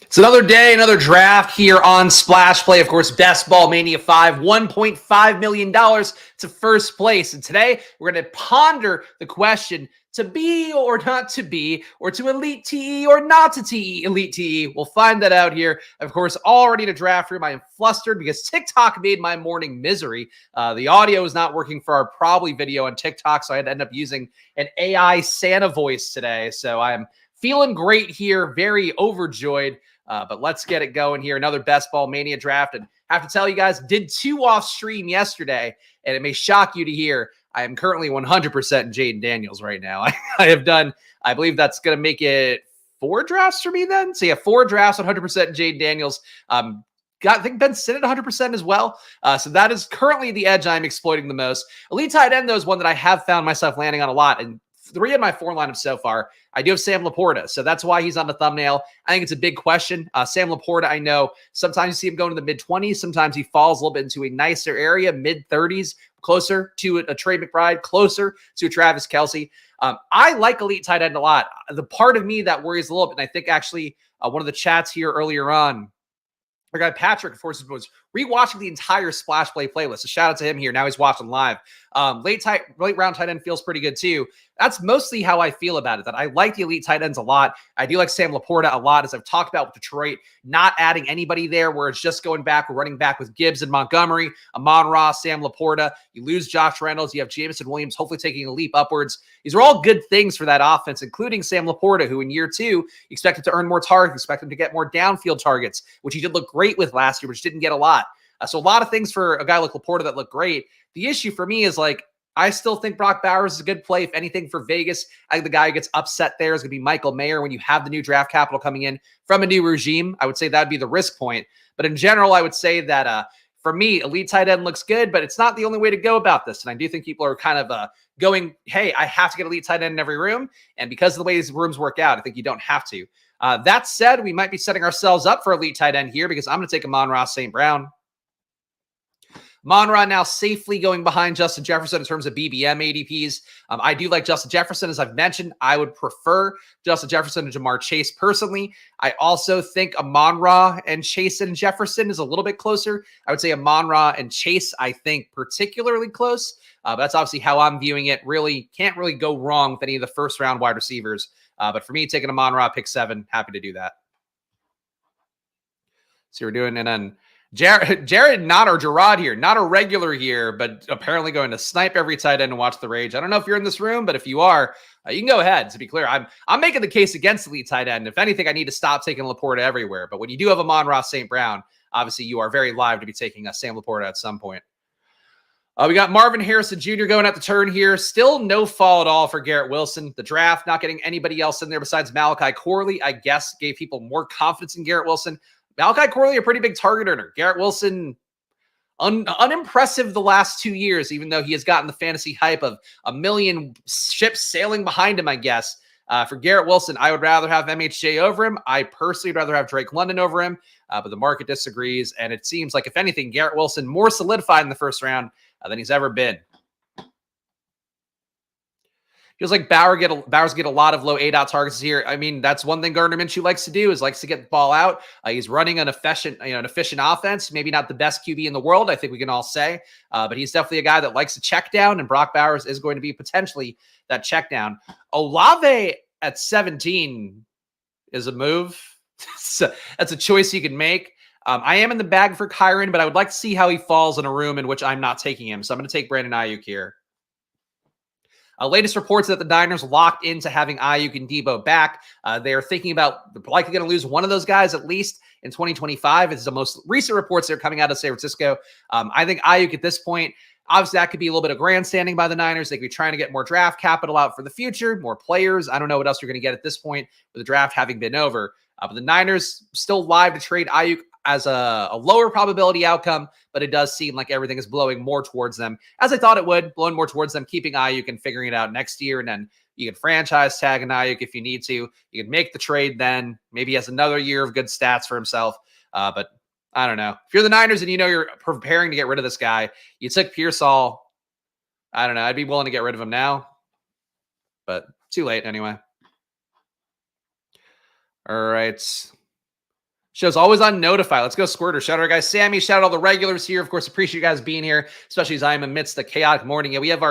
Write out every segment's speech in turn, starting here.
It's another day, another draft here on Splash Play. Of course, Best Ball Mania 5, $1.5 million to first place. And today, we're going to ponder the question, to be or not to be, or to Elite TE or not to TE Elite TE. We'll find that out here. Of course, already in a draft room. I am flustered because TikTok made my morning misery. The audio is not working for our probably video on TikTok, so I had to end up using an AI Santa voice today. So I'm feeling great here, very overjoyed. But let's get it going here. Another Best Ball Mania draft. And I have to tell you guys, did 2 off stream yesterday, and it may shock you to hear I am currently 100% Jaden Daniels right now. I have done, I believe that's going to make it 4 drafts for me then. So yeah, 4 drafts, 100% Jaden Daniels. I think Ben Sinnott 100% as well. So that is currently the edge I'm exploiting the most. Elite tight end, though, is one that I have found myself landing on a lot. And 3 of my 4 lineups so far, I do have Sam Laporta, so that's why he's on the thumbnail. I think it's a big question. Sam Laporta, I know sometimes you see him going to the mid-20s. Sometimes he falls a little bit into a nicer area, mid-30s, closer to a Trey McBride, closer to a Travis Kelce. I like elite tight end a lot. The part of me that worries a little bit, and I think actually one of the chats here earlier on, our guy Patrick, of course, was rewatching the entire Splash Play playlist. So shout out to him here. Now he's watching live. Late round tight end feels pretty good too. That's mostly how I feel about it, that I like the elite tight ends a lot. I do like Sam Laporta a lot, as I've talked about with Detroit, not adding anybody there where it's just going back. We're running back with Gibbs and Montgomery, Amon-Ra, Sam Laporta. You lose Josh Reynolds. You have Jameson Williams hopefully taking a leap upwards. These are all good things for that offense, including Sam Laporta, who in year 2, you expect him to earn more targets, expect him to get more downfield targets, which he did look great with last year, which didn't get a lot. So a lot of things for a guy like Laporta that look great. The issue for me is, like, I still think Brock Bowers is a good play. If anything, for Vegas, I think the guy who gets upset there is going to be Michael Mayer when you have the new draft capital coming in from a new regime. I would say that would be the risk point. But in general, I would say that for me, elite tight end looks good, but it's not the only way to go about this. And I do think people are kind of going, hey, I have to get elite tight end in every room. And because of the way these rooms work out, I think you don't have to. That said, we might be setting ourselves up for elite tight end here because I'm going to take Amon-Ra St. Brown. Amon-Ra now safely going behind Justin Jefferson in terms of BBM ADPs. I do like Justin Jefferson. As I've mentioned, I would prefer Justin Jefferson to Jamar Chase personally. I also think Amon-Ra and Chase and Jefferson is a little bit closer. I would say Amon-Ra and Chase, I think, particularly close. But that's obviously how I'm viewing it. Really can't really go wrong with any of the first-round wide receivers. But for me, taking Amon-Ra, pick 7, happy to do that. So we're doing, and then Jared, not our Gerard here, not a regular here, but apparently going to snipe every tight end and watch the rage. I don't know if you're in this room, but if you are, you can go ahead. To be clear, I'm making the case against elite tight end. If anything, I need to stop taking Laporta everywhere. But when you do have Amon-Ra St. Brown, obviously you are very live to be taking Sam Laporta at some point. We got Marvin Harrison Jr. going at the turn here. Still no fall at all for Garrett Wilson. The draft, not getting anybody else in there besides Malachi Corley, I guess, gave people more confidence in Garrett Wilson. Malachi Corley, a pretty big target earner. Garrett Wilson, unimpressive the last 2 years, even though he has gotten the fantasy hype of a million ships sailing behind him, I guess. For Garrett Wilson, I would rather have MHJ over him. I personally would rather have Drake London over him, but the market disagrees. And it seems like, if anything, Garrett Wilson more solidified in the first round than he's ever been. Feels like Bowers get a lot of low A-dot targets here. I mean, that's one thing Gardner Minshew likes to do, is likes to get the ball out. He's running an efficient offense. Maybe not the best QB in the world, I think we can all say, but he's definitely a guy that likes to check down, and Brock Bowers is going to be potentially that check down. Olave at 17 is a move. So that's a choice you can make. I am in the bag for Kyron, but I would like to see how he falls in a room in which I'm not taking him. So I'm going to take Brandon Ayuk here. Latest reports that the Niners locked into having Ayuk and Debo back. They are thinking about, they're likely going to lose one of those guys at least in 2025. It's the most recent reports that are coming out of San Francisco. I think Ayuk at this point, obviously that could be a little bit of grandstanding by the Niners. They could be trying to get more draft capital out for the future, more players. I don't know what else you're going to get at this point with the draft having been over. But the Niners still live to trade Ayuk as a lower probability outcome, but it does seem like everything is blowing more towards them, as I thought it would, blowing more towards them, keeping Ayuk and figuring it out next year. And then you can franchise tag an Ayuk if you need to. You can make the trade then. Maybe he has another year of good stats for himself. But I don't know. If you're the Niners and you know you're preparing to get rid of this guy, you took Pearsall. I don't know. I'd be willing to get rid of him now, but too late anyway. All right. Show's always on notify. Let's go, Squirter. Shout out our guy Sammy. Shout out all the regulars here. Of course, appreciate you guys being here, especially as I'm amidst a chaotic morning. Yeah, we have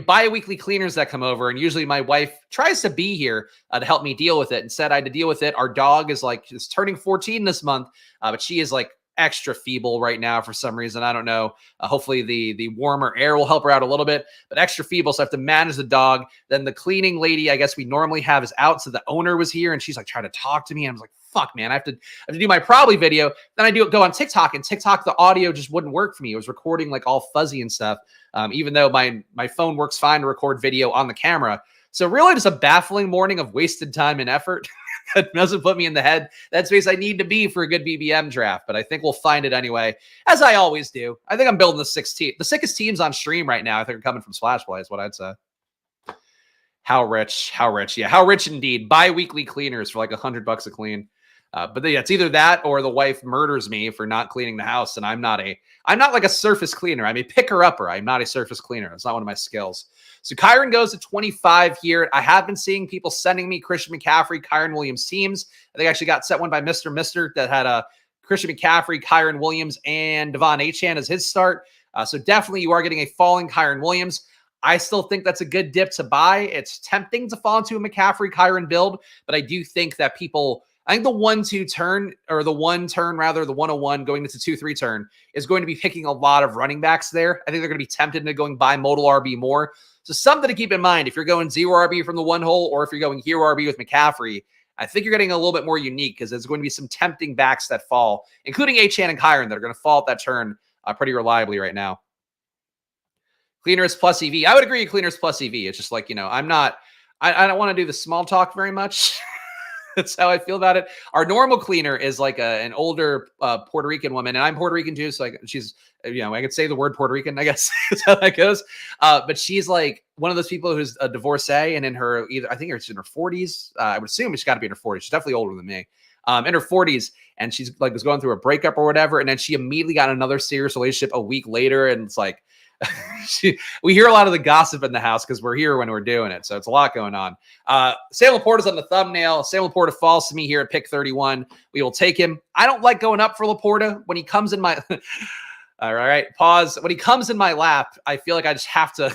bi-weekly cleaners that come over, and usually my wife tries to be here to help me deal with it. Instead, I had to deal with it. Our dog is turning 14 this month, but she is like extra feeble right now for some reason. I don't know. Hopefully the warmer air will help her out a little bit, but extra feeble. So I have to manage the dog. Then the cleaning lady, I guess we normally have, is out. So the owner was here and she's like trying to talk to me. And I was like, fuck, man, I have to do my probably video. Then I go on TikTok, and TikTok, the audio just wouldn't work for me. It was recording like all fuzzy and stuff. Even though my phone works fine to record video on the camera. So really just a baffling morning of wasted time and effort. That doesn't put me in the headspace I need to be for a good BBM draft, but I think we'll find it anyway, as I always do. I think I'm building the sickest teams on stream right now. I think are coming from Splash Play is what I'd say. How rich. Yeah, how rich indeed. Bi-weekly cleaners for like $100 a clean. But yeah, it's either that or the wife murders me for not cleaning the house, and I'm not like a surface cleaner. I'm a picker-upper. I'm not a surface cleaner. It's not one of my skills. So Kyron goes to 25 here. I have been seeing people sending me Christian McCaffrey, Kyron Williams teams. I think I actually got sent one by Mr. that had a Christian McCaffrey, Kyron Williams, and Devon Achane as his start. So definitely you are getting a falling Kyron Williams. I still think that's a good dip to buy. It's tempting to fall into a McCaffrey, Kyron build, but I do think that I think the 1-2 turn, or the 1 turn rather, the 101 going into 2-3 turn is going to be picking a lot of running backs there. I think they're going to be tempted into going by modal RB more. So something to keep in mind if you're going 0 RB from the one hole, or if you're going hero RB with McCaffrey, I think you're getting a little bit more unique because there's going to be some tempting backs that fall, including Achane and Kyron, that are going to fall at that turn pretty reliably right now. Cleaners plus EV. I would agree cleaners plus EV. It's just like, I don't want to do the small talk very much. That's how I feel about it. Our normal cleaner is like an older Puerto Rican woman, and I'm Puerto Rican too. So she's, I could say the word Puerto Rican, I guess is how that goes. But she's like one of those people who's a divorcee, and in her I think it's in her 40s. I would assume she's got to be in her 40s. She's definitely older than me. In her 40s, and she's like was going through a breakup or whatever, and then she immediately got another serious relationship a week later, and it's like. We hear a lot of the gossip in the house because we're here when we're doing it. So it's a lot going on. Sam Laporta's on the thumbnail. Sam Laporta falls to me here at pick 31. We will take him. I don't like going up for Laporta when he comes in my all right, pause. When he comes in my lap, I feel like I just have to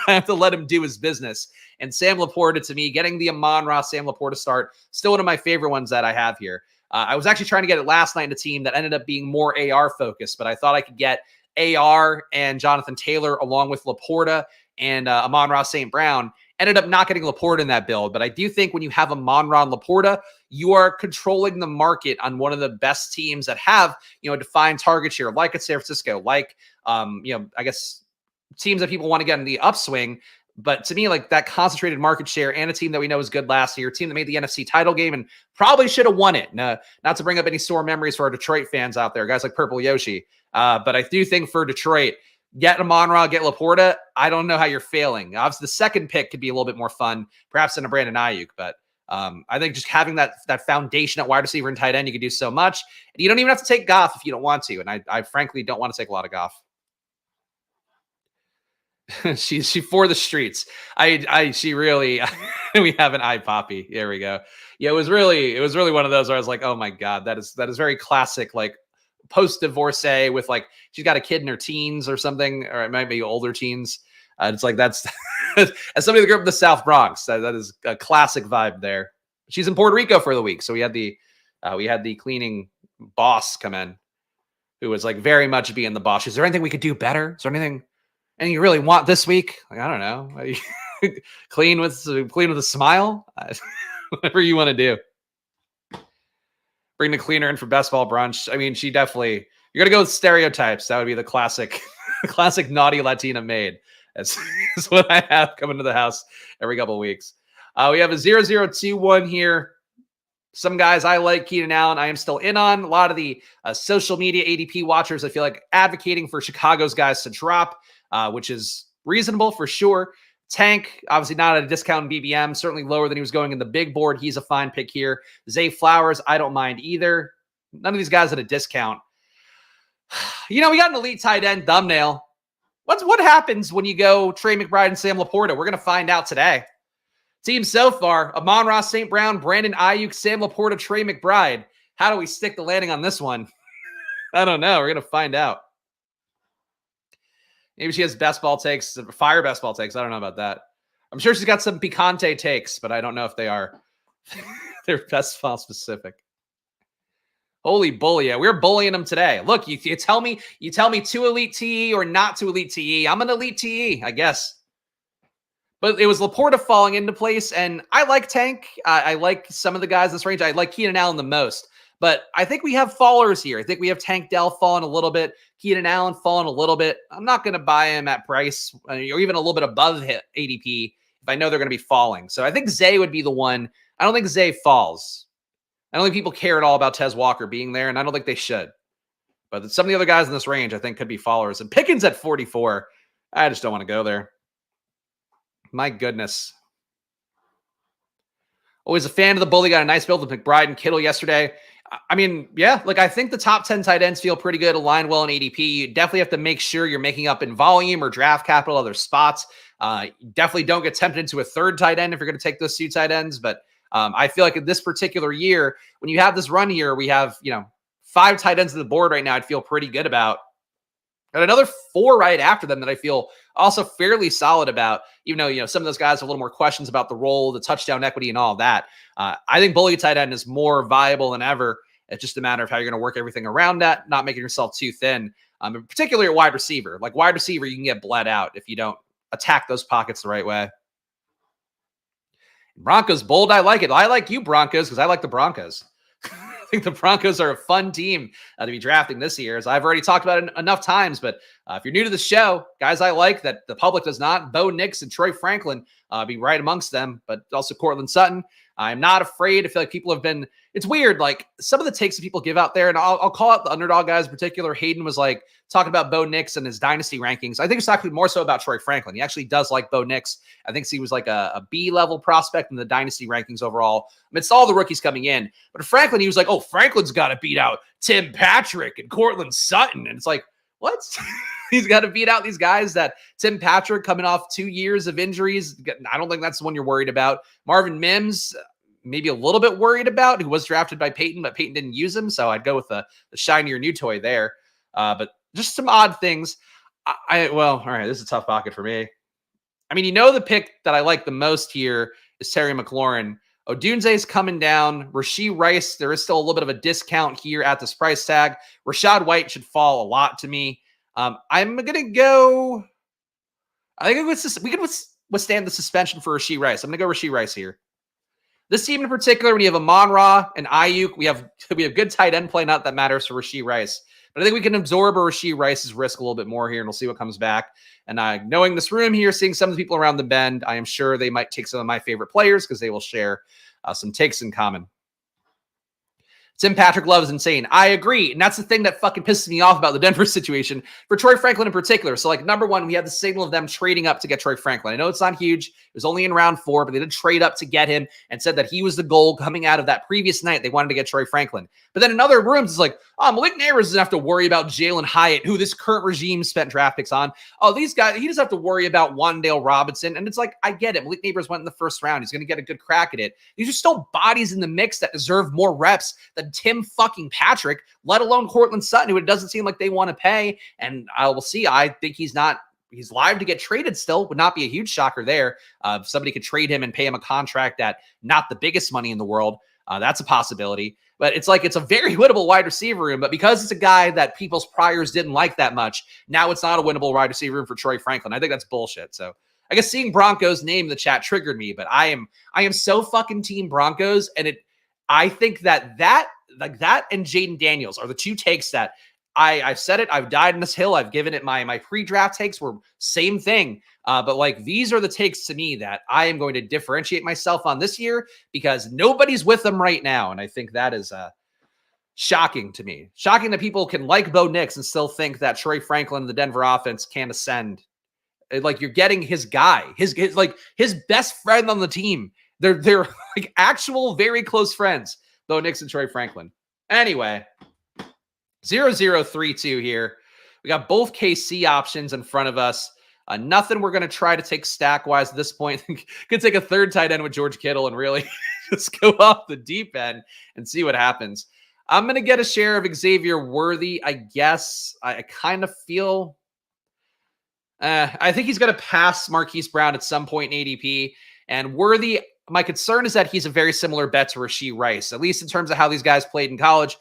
I have to let him do his business. And Sam Laporta, to me, getting the Amon-Ra Sam Laporta start, still one of my favorite ones that I have here. I was actually trying to get it last night in a team that ended up being more AR focused, but I thought I could get AR and Jonathan Taylor along with Laporta and Amon-Ra St. Brown. Ended up not getting Laporta in that build, but I do think when you have Amon-Ra and Laporta, you are controlling the market on one of the best teams that have, a defined target share, like at San Francisco, like, I guess teams that people want to get in the upswing. But to me, like that concentrated market share and a team that we know is good last year, a team that made the NFC title game and probably should have won it. Not to bring up any sore memories for our Detroit fans out there, guys like Purple Yoshi. But I do think for Detroit, get Amon-Ra, get Laporta. I don't know how you're failing. Obviously, the second pick could be a little bit more fun, perhaps than a Brandon Ayuk. But I think just having that foundation at wide receiver and tight end, you can do so much. And you don't even have to take Goff if you don't want to. And I frankly don't want to take a lot of Goff. She for the streets. She really we have an eye poppy. There we go. Yeah, it was really one of those where I was like, oh my God, that is very classic, like post-divorcee with like she's got a kid in her teens or something, or it might be older teens. It's like that's as somebody that grew up in the South Bronx, that is a classic vibe there. She's in Puerto Rico for the week, so we had the cleaning boss come in, who was like very much being the boss. Is there anything we could do better? Is there anything you really want this week? Like, I don't know. Clean with a smile. Whatever you want to do. Bring the cleaner in for best ball brunch. I mean, she definitely. You're gonna go with stereotypes. That would be the classic naughty Latina maid. That's what I have coming to the house every couple of weeks. We have a 0021 here. Some guys I like, Keenan Allen, I am still in on. A lot of the social media ADP watchers, I feel like advocating for Chicago's guys to drop, which is reasonable for sure. Tank, obviously not at a discount in BBM, certainly lower than he was going in the big board. He's a fine pick here. Zay Flowers, I don't mind either. None of these guys at a discount. We got an elite tight end thumbnail. What happens when you go Trey McBride and Sam Laporta? We're going to find out today. Team so far, Amon-Ra St. Brown, Brandon Ayuk, Sam Laporta, Trey McBride. How do we stick the landing on this one? I don't know. We're going to find out. Maybe she has best ball takes, fire best ball takes. I don't know about that. I'm sure she's got some picante takes, but I don't know if they are. They're best ball specific. Holy bully. Yeah, we're bullying them today. Look, you tell me to elite TE or not to elite TE. I'm an elite TE, I guess. But it was Laporta falling into place, and I like Tank. I like some of the guys in this range. I like Keenan Allen the most. But I think we have fallers here. I think we have Tank Dell falling a little bit, Keenan Allen falling a little bit. I'm not going to buy him at price or even a little bit above ADP if I know they're going to be falling. So I think Zay would be the one. I don't think Zay falls. I don't think people care at all about Tez Walker being there, and I don't think they should. But some of the other guys in this range I think could be followers. And Pickens at 44, I just don't want to go there. My goodness. Always a fan of the bully. Got a nice build with McBride and Kittle yesterday. I mean, yeah, like I think the top 10 tight ends feel pretty good, aligned well in ADP. You definitely have to make sure you're making up in volume or draft capital, other spots. Definitely don't get tempted into a third tight end if you're going to take those two tight ends. But I feel like in this particular year, when you have this run here, we have, 5 tight ends on the board right now. I'd feel pretty good about. And another 4 right after them that I feel also fairly solid about, even though, some of those guys have a little more questions about the role, the touchdown equity and all that. I think bully tight end is more viable than ever. It's just a matter of how you're going to work everything around that, not making yourself too thin, particularly at wide receiver. Like wide receiver, you can get bled out if you don't attack those pockets the right way. Broncos bold. I like it. I like you Broncos because I like the Broncos. I think the Broncos are a fun team to be drafting this year, as I've already talked about it enough times. But if you're new to the show, guys I like that the public does not, Bo Nix and Troy Franklin be right amongst them, but also Cortland Sutton. I'm not afraid. I feel like people have been, it's weird. Like some of the takes that people give out there, and I'll call out the underdog guys in particular. Hayden was like talking about Bo Nix and his dynasty rankings. I think it's actually more so about Troy Franklin. He actually does like Bo Nix. I think he was like a B level prospect in the dynasty rankings overall. Amidst all the rookies coming in. But Franklin, he was like, oh, Franklin's got to beat out Tim Patrick and Cortland Sutton. And it's like, what? He's got to beat out these guys that Tim Patrick coming off 2 years of injuries. I don't think that's the one you're worried about. Marvin Mims, maybe a little bit worried about, who was drafted by Peyton, but Peyton didn't use him. So I'd go with the shinier new toy there. But just some odd things. All right, this is a tough pocket for me. I mean, the pick that I like the most here is Terry McLaurin. Odunze's coming down. Rashee Rice, there is still a little bit of a discount here at this price tag. Rachaad White should fall a lot to me. I'm going to go. I think we can withstand the suspension for Rashee Rice. I'm going to go Rashee Rice here. This team in particular, when you have Amon-Ra and Ayuk, we have good tight end play. Not that matters for Rashee Rice. But I think we can absorb a Rashee Rice's risk a little bit more here, and we'll see what comes back. And knowing this room here, seeing some of the people around the bend, I am sure they might take some of my favorite players because they will share some takes in common. Tim Patrick Love is insane. I agree. And that's the thing that fucking pisses me off about the Denver situation for Troy Franklin in particular. So like number one, we had the signal of them trading up to get Troy Franklin. I know it's not huge. It was only in round 4, but they did trade up to get him and said that he was the goal coming out of that previous night. They wanted to get Troy Franklin. But then in other rooms, it's like, Malik Neighbors doesn't have to worry about Jalen Hyatt, who this current regime spent draft picks on. Oh, these guys, he doesn't have to worry about Wan'Dale Robinson. And it's like, I get it. Malik Neighbors went in the first round. He's going to get a good crack at it. These are still bodies in the mix that deserve more reps than Tim fucking Patrick, let alone Cortland Sutton, who it doesn't seem like they want to pay. And I will see. I think he's live to get traded still. Would not be a huge shocker there. If somebody could trade him and pay him a contract at not the biggest money in the world, that's a possibility. But it's like, it's a very winnable wide receiver room. But because it's a guy that people's priors didn't like that much, now it's not a winnable wide receiver room for Troy Franklin. I think that's bullshit. So I guess seeing Broncos name in the chat triggered me, but I am so fucking team Broncos. And I think that and Jaden Daniels are the two takes that I've said it. I've died in this hill. I've given it my pre-draft takes were same thing. But like, these are the takes to me that I am going to differentiate myself on this year because nobody's with them right now. And I think that is shocking to me. Shocking that people can like Bo Nix and still think that Troy Franklin and the Denver offense can ascend. Like, you're getting his guy, his best friend on the team. They're like actual very close friends, Bo Nix and Troy Franklin. Anyway, 0032 here. We got both KC options in front of us. Nothing we're going to try to take stack-wise at this point. Could take a third tight end with George Kittle and really just go off the deep end and see what happens. I'm going to get a share of Xavier Worthy, I guess. I kind of feel I think he's going to pass Marquise Brown at some point in ADP. And Worthy, my concern is that he's a very similar bet to Rashee Rice, at least in terms of how these guys played in college.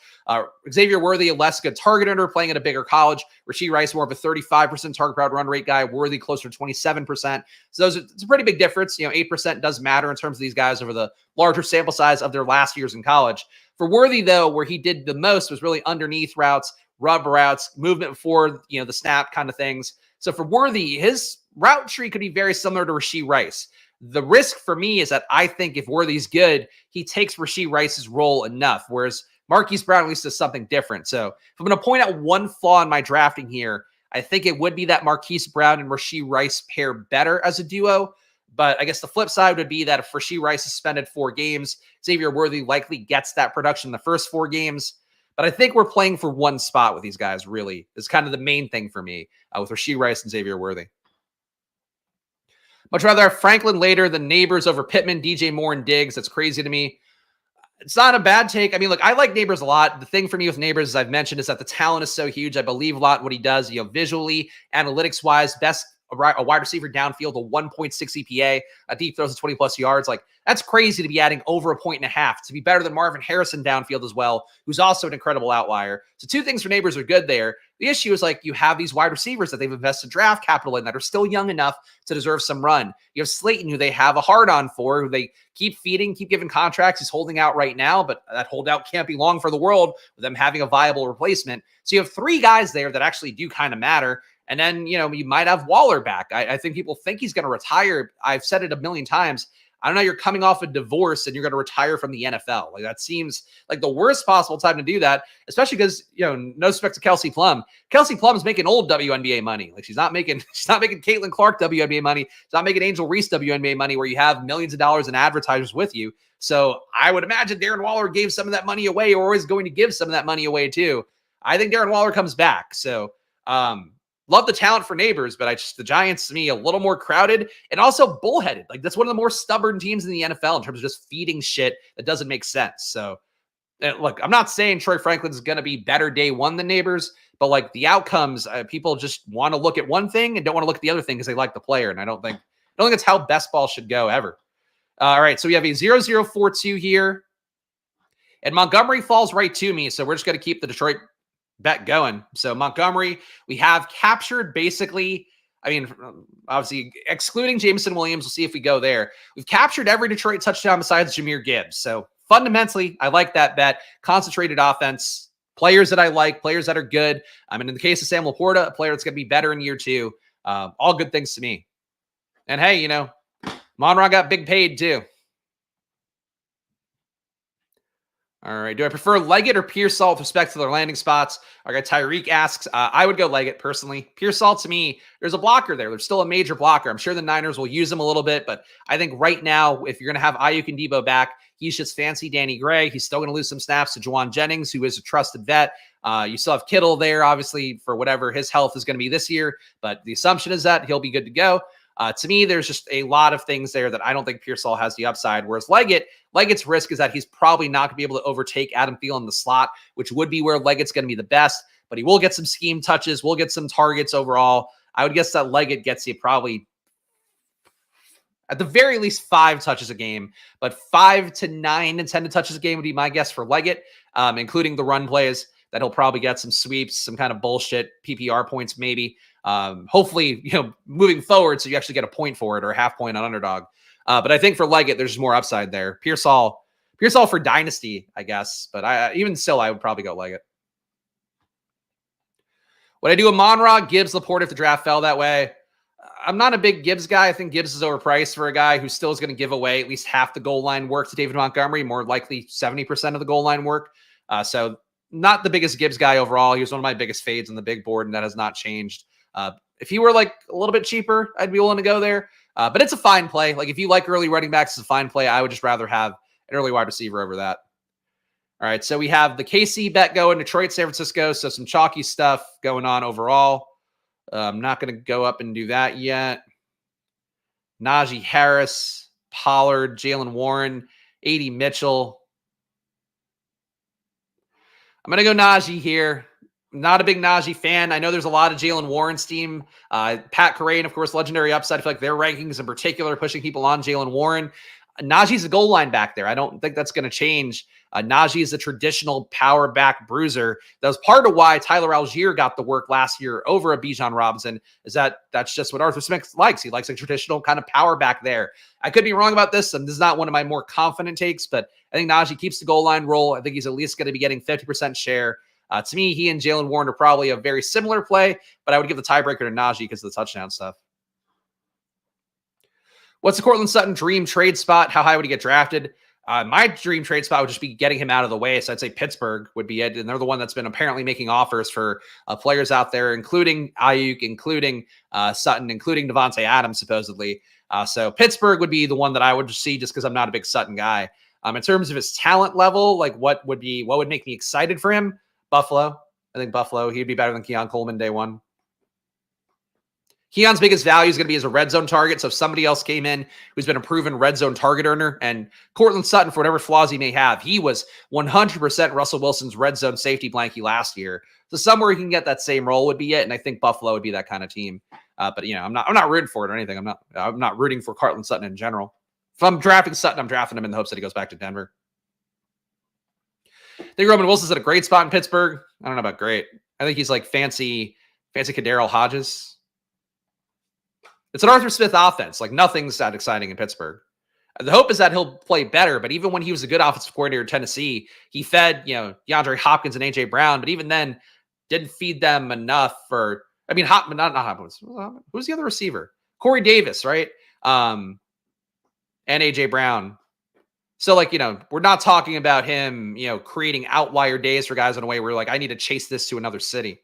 Xavier Worthy, a less good target earner, playing at a bigger college. Rashee Rice, more of a 35% target proud run rate guy. Worthy, closer to 27%. So it's a pretty big difference. 8% does matter in terms of these guys over the larger sample size of their last years in college. For Worthy, though, where he did the most was really underneath routes, rub routes, movement before the snap kind of things. So for Worthy, his route tree could be very similar to Rashee Rice. The risk for me is that I think if Worthy's good, he takes Rashee Rice's role enough, whereas Marquise Brown at least does something different. So if I'm going to point out one flaw in my drafting here, I think it would be that Marquise Brown and Rashee Rice pair better as a duo. But I guess the flip side would be that if Rashee Rice is suspended 4 games, Xavier Worthy likely gets that production in the first 4 games. But I think we're playing for one spot with these guys, really, is kind of the main thing for me with Rashee Rice and Xavier Worthy. Much rather have Franklin later than Neighbors over Pittman, DJ Moore, and Diggs. That's crazy to me. It's not a bad take. I mean, look, I like Neighbors a lot. The thing for me with Neighbors, as I've mentioned, is that the talent is so huge. I believe a lot in what he does, visually, analytics-wise, best a wide receiver downfield, a 1.6 EPA, a deep throws of 20-plus yards. Like, that's crazy to be adding over 1.5 points, to be better than Marvin Harrison downfield as well, who's also an incredible outlier. So 2 things for Neighbors are good there. The issue is, you have these wide receivers that they've invested draft capital in that are still young enough to deserve some run. You have Slayton, who they have a hard-on for, who they keep feeding, keep giving contracts. He's holding out right now, but that holdout can't be long for the world with them having a viable replacement. So you have 3 guys there that actually do kind of matter. And then, you might have Waller back. I think people think he's going to retire. I've said it a million times. I don't know. You're coming off a divorce and you're going to retire from the NFL. That seems like the worst possible time to do that, especially because, no respect to Kelsey Plum. Kelsey Plum is making old WNBA money. She's not making Caitlin Clark WNBA money. She's not making Angel Reese WNBA money where you have millions of dollars in advertisers with you. So I would imagine Darren Waller gave some of that money away, or is going to give some of that money away too. I think Darren Waller comes back. So, love the talent for Neighbors, but the Giants, to me, a little more crowded and also bullheaded. That's one of the more stubborn teams in the NFL in terms of just feeding shit that doesn't make sense. So, look, I'm not saying Troy Franklin's going to be better day one than Neighbors, but the outcomes, people just want to look at one thing and don't want to look at the other thing because they like the player. And I don't think it's how best ball should go ever. All right, so we have a 0-0-4-2 here. And Montgomery falls right to me, so we're just going to keep the Detroit bet going. So Montgomery, we have captured basically, obviously excluding Jameson Williams. We'll see if we go there. We've captured every Detroit touchdown besides Jahmyr Gibbs. So fundamentally, I like that bet. Concentrated offense, players that I like, players that are good. In the case of Sam Laporta, a player that's going to be better in year 2. All good things to me. And hey, Monroe got big paid too. All right. Do I prefer Leggett or Pearsall with respect to their landing spots? Our guy Tyreek asks. I would go Leggett personally. Pearsall, to me, there's a blocker there. There's still a major blocker. I'm sure the Niners will use him a little bit, but I think right now, if you're going to have Ayuk and Debo back, he's just fancy Danny Gray. He's still going to lose some snaps to Juwan Jennings, who is a trusted vet. You still have Kittle there, obviously, for whatever his health is going to be this year, but the assumption is that he'll be good to go. To me, there's just a lot of things there that I don't think Pearsall has the upside, whereas Leggett's risk is that he's probably not going to be able to overtake Adam Thielen in the slot, which would be where Leggett's going to be the best, but he will get some scheme touches, will get some targets overall. I would guess that Leggett gets you probably at the very least 5 touches a game, but 5 to 9 intended touches a game would be my guess for Leggett, including the run plays that he'll probably get some sweeps, some kind of bullshit PPR points maybe. Hopefully, moving forward, so you actually get a point for it or a half point on Underdog. But I think for Leggett, there's more upside there. Pearsall for Dynasty, I guess. But even still, I would probably go Leggett. Would I do a Monroe, Gibbs, Laporte if the draft fell that way? I'm not a big Gibbs guy. I think Gibbs is overpriced for a guy who still is going to give away at least half the goal line work to David Montgomery, more likely 70% of the goal line work. So not the biggest Gibbs guy overall. He was one of my biggest fades on the big board, and that has not changed. If he were a little bit cheaper, I'd be willing to go there. But it's a fine play. If you like early running backs, it's a fine play. I would just rather have an early wide receiver over that. All right, so we have the KC bet going, Detroit, San Francisco. So some chalky stuff going on overall. I'm not going to go up and do that yet. Najee Harris, Pollard, Jalen Warren, A.D. Mitchell. I'm going to go Najee here. Not a big Najee fan. I know there's a lot of Jalen Warren's team. Pat Correa, of course, legendary upside. I feel like their rankings in particular pushing people on Jalen Warren. Najee's a goal line back there. I don't think that's going to change. Najee is a traditional power back bruiser. That was part of why Tyler Algier got the work last year over a Bijan Robinson, is that's just what Arthur Smith likes. He likes a traditional kind of power back there. I could be wrong about this, and this is not one of my more confident takes, but I think Najee keeps the goal line role. I think he's at least going to be getting 50% share. To me, he and Jalen Warren are probably a very similar play, but I would give the tiebreaker to Najee because of the touchdown stuff. What's the Courtland Sutton dream trade spot? How high would he get drafted? My dream trade spot would just be getting him out of the way. So I'd say Pittsburgh would be it. And they're the one that's been apparently making offers for players out there, including Ayuk, including Sutton, including Devontae Adams, supposedly. So Pittsburgh would be the one that I would see just because I'm not a big Sutton guy. In terms of his talent level, like what would make me excited for him? Buffalo. I think Buffalo, he'd be better than Keon Coleman day one. Keon's biggest value is going to be as a red zone target. So if somebody else came in who's been a proven red zone target earner, and Courtland Sutton, for whatever flaws he may have, he was 100% Russell Wilson's red zone safety blankie last year. So somewhere he can get that same role would be it. And I think Buffalo would be that kind of team. But I'm not rooting for it or anything. I'm not rooting for Courtland Sutton in general. If I'm drafting Sutton, I'm drafting him in the hopes that he goes back to Denver. I think Roman Wilson's at a great spot in Pittsburgh. I don't know about great. I think he's like fancy Kadarrell Hodges. It's an Arthur Smith offense. Like nothing's that exciting in Pittsburgh. The hope is that he'll play better, but even when he was a good offensive coordinator in Tennessee, he fed, DeAndre Hopkins and A.J. Brown, but even then didn't feed them enough for, not Hopkins. Who's the other receiver? Corey Davis, right? And A.J. Brown. So, we're not talking about him, creating outlier days for guys in a way where I need to chase this to another city.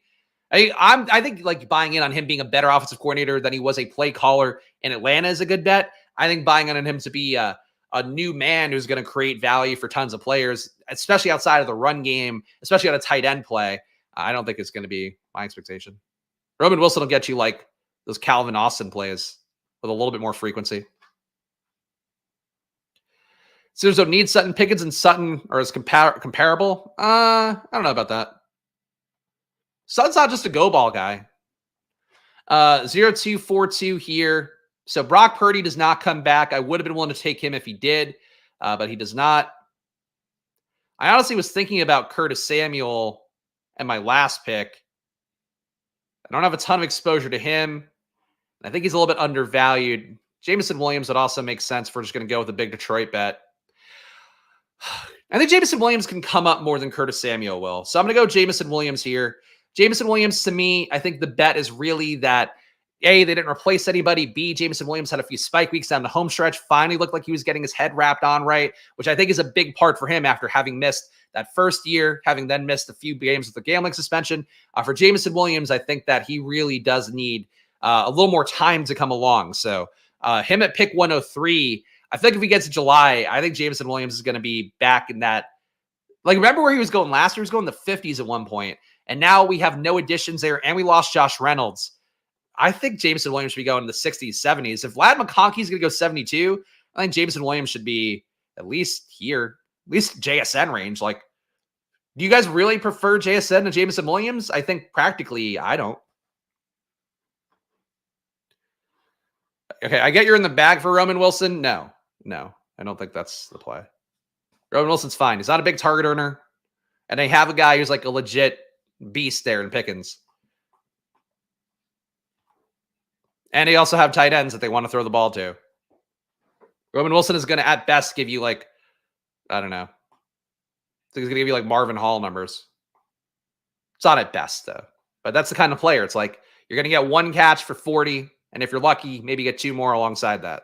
I think buying in on him being a better offensive coordinator than he was a play caller in Atlanta is a good bet. I think buying in on him to be a new man who's going to create value for tons of players, especially outside of the run game, especially on a tight end play, I don't think it's going to be my expectation. Roman Wilson will get you those Calvin Austin plays with a little bit more frequency. Steelers don't need Sutton. Pickens and Sutton are as comparable. I don't know about that. Sutton's not just a go ball guy. 0242 here. So Brock Purdy does not come back. I would have been willing to take him if he did, but he does not. I honestly was thinking about Curtis Samuel and my last pick. I don't have a ton of exposure to him. I think he's a little bit undervalued. Jameson Williams would also make sense if we're just going to go with a big Detroit bet. I think Jameson Williams can come up more than Curtis Samuel will. So I'm going to go Jameson Williams here. Jameson Williams, to me, I think the bet is really that, A, they didn't replace anybody. B, Jameson Williams had a few spike weeks down the home stretch. Finally looked like he was getting his head wrapped on right, which I think is a big part for him after having missed that first year, having then missed a few games with the gambling suspension. For Jameson Williams, I think that he really does need a little more time to come along. So him at pick 103, I think if he gets to July, I think Jameson Williams is going to be back in that. Remember where he was going last year? He was going in the 50s at one point. And now we have no additions there, and we lost Josh Reynolds. I think Jameson Williams should be going in the 60s, 70s. If Vlad McConkey's going to go 72, I think Jameson Williams should be at least here, at least JSN range. Do you guys really prefer JSN to Jameson Williams? I think practically I don't. Okay, I get you're in the bag for Roman Wilson. No, I don't think that's the play. Roman Wilson's fine. He's not a big target earner. And they have a guy who's a legit beast there in Pickens. And they also have tight ends that they want to throw the ball to. Roman Wilson is going to, at best, give you I don't know. I think he's going to give you Marvin Hall numbers. It's not at best, though. But that's the kind of player. It's you're going to get one catch for 40. And if you're lucky, maybe get two more alongside that.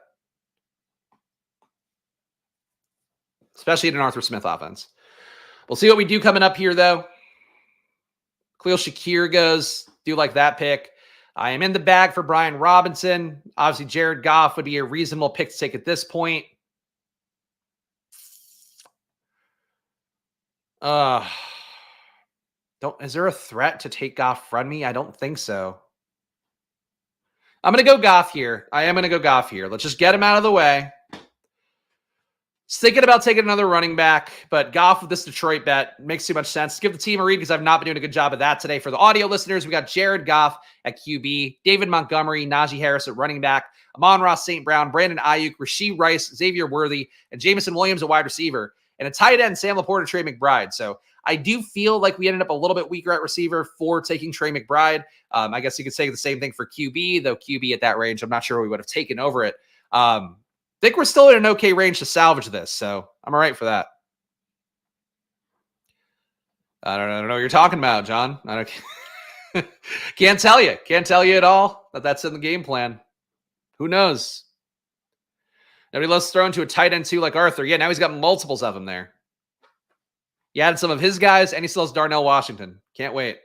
Especially in an Arthur Smith offense. We'll see what we do coming up here, though. Khalil Shakir goes. Do like that pick. I am in the bag for Brian Robinson. Obviously, Jared Goff would be a reasonable pick to take at this point. Is there a threat to take Goff from me? I don't think so. I'm going to go Goff here. I am going to go Goff here. Let's just get him out of the way. Thinking about taking another running back, but Goff with this Detroit bet makes too much sense. Give the team a read because I've not been doing a good job of that today. For the audio listeners, we got Jared Goff at QB, David Montgomery, Najee Harris at running back, Amon-Ra St. Brown, Brandon Ayuk, Rashee Rice, Xavier Worthy, and Jamison Williams at wide receiver, and a tight end, Sam Laporta, Trey McBride. So I do feel like we ended up a little bit weaker at receiver for taking Trey McBride. I guess you could say the same thing for QB, though QB at that range, I'm not sure we would have taken over it. Think we're still in an okay range to salvage this, so I'm all right for that. I don't know what you're talking about, John. I don't can't tell you. Can't tell you at all that that's in the game plan. Who knows? Nobody loves throwing to a tight end too, like Arthur. Yeah, now he's got multiples of them there. He added some of his guys, and he still has Darnell Washington. Can't wait.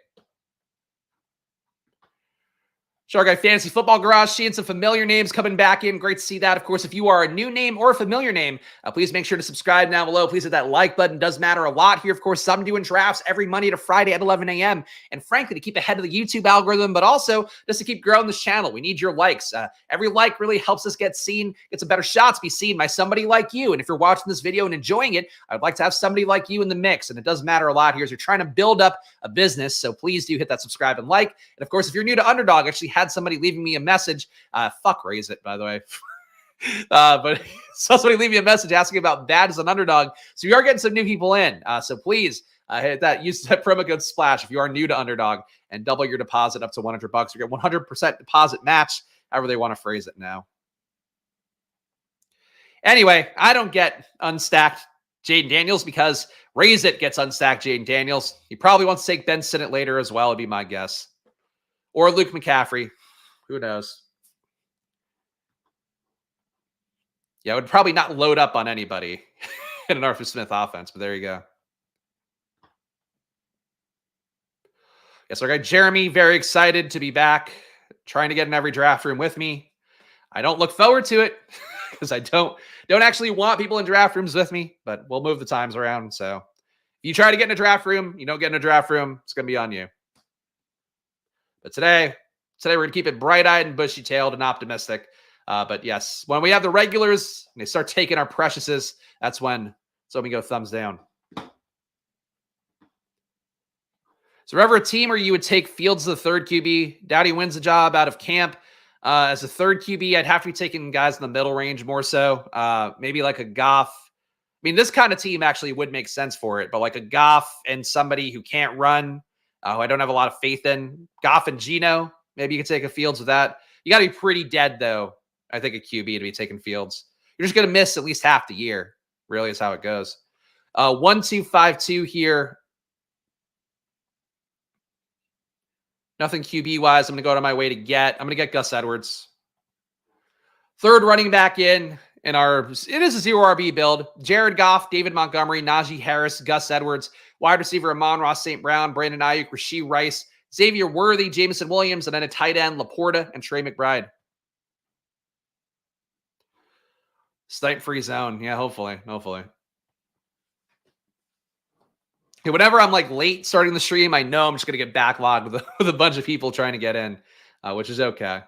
Shark Guy Fantasy Football Garage, seeing some familiar names coming back in. Great to see that. Of course, if you are a new name or a familiar name, please make sure to subscribe down below. Please hit that like button. It does matter a lot here. Of course, I'm doing drafts every Monday to Friday at 11 a.m. And frankly, to keep ahead of the YouTube algorithm, but also just to keep growing this channel, we need your likes. Every like really helps us get seen, gets a better shot to be seen by somebody like you. And if you're watching this video and enjoying it, I'd like to have somebody like you in the mix. And it does matter a lot here as you're trying to build up a business. So please do hit that subscribe and like. And of course, if you're new to Underdog, I actually had somebody leaving me a message. Fuck raise it, by the way. But somebody leave me a message asking about that as an Underdog. So we are getting some new people in. So please hit that. Use that promo code SPLASH if you are new to Underdog and double your deposit up to $100. You get 100% deposit match, however they want to phrase it now. Anyway, I don't get unstacked Jaden Daniels because Raise It gets unstacked Jaden Daniels. He probably wants to take Ben Sinnott later as well, would be my guess. Or Luke McCaffrey. Who knows? Yeah, I would probably not load up on anybody in an Arthur Smith offense, but there you go. Yes, our guy Jeremy, very excited to be back, trying to get in every draft room with me. I don't look forward to it because I don't actually want people in draft rooms with me, but we'll move the times around. So if you try to get in a draft room, you don't get in a draft room, it's going to be on you. But today we're going to keep it bright-eyed and bushy-tailed and optimistic. But yes, when we have the regulars and they start taking our preciouses, that's when we go thumbs down. So ever a team where you would take Fields as the third QB, Dowdy wins the job out of camp. As a third QB, I'd have to be taking guys in the middle range more so. Maybe like a Goff. I mean, this kind of team actually would make sense for it, but like a Goff and somebody who can't run, who I don't have a lot of faith in. Goff and Geno, maybe you could take a Fields with that. You got to be pretty dead, though, I think, a QB to be taking Fields. You're just going to miss at least half the year, really is how it goes. 1-2-5-2 here. Nothing QB-wise I'm going to go out of my way to get. I'm going to get Gus Edwards. Third running back in our, it is a 0 RB build. Jared Goff, David Montgomery, Najee Harris, Gus Edwards, wide receiver Amon-Ra St. Brown, Brandon Ayuk, Rashee Rice, Xavier Worthy, Jamison Williams, and then a tight end, Laporta and Trey McBride. Snipe-free zone. Yeah, hopefully. Okay, whenever I'm like late starting the stream, I know I'm just going to get backlogged with a bunch of people trying to get in, which is okay. I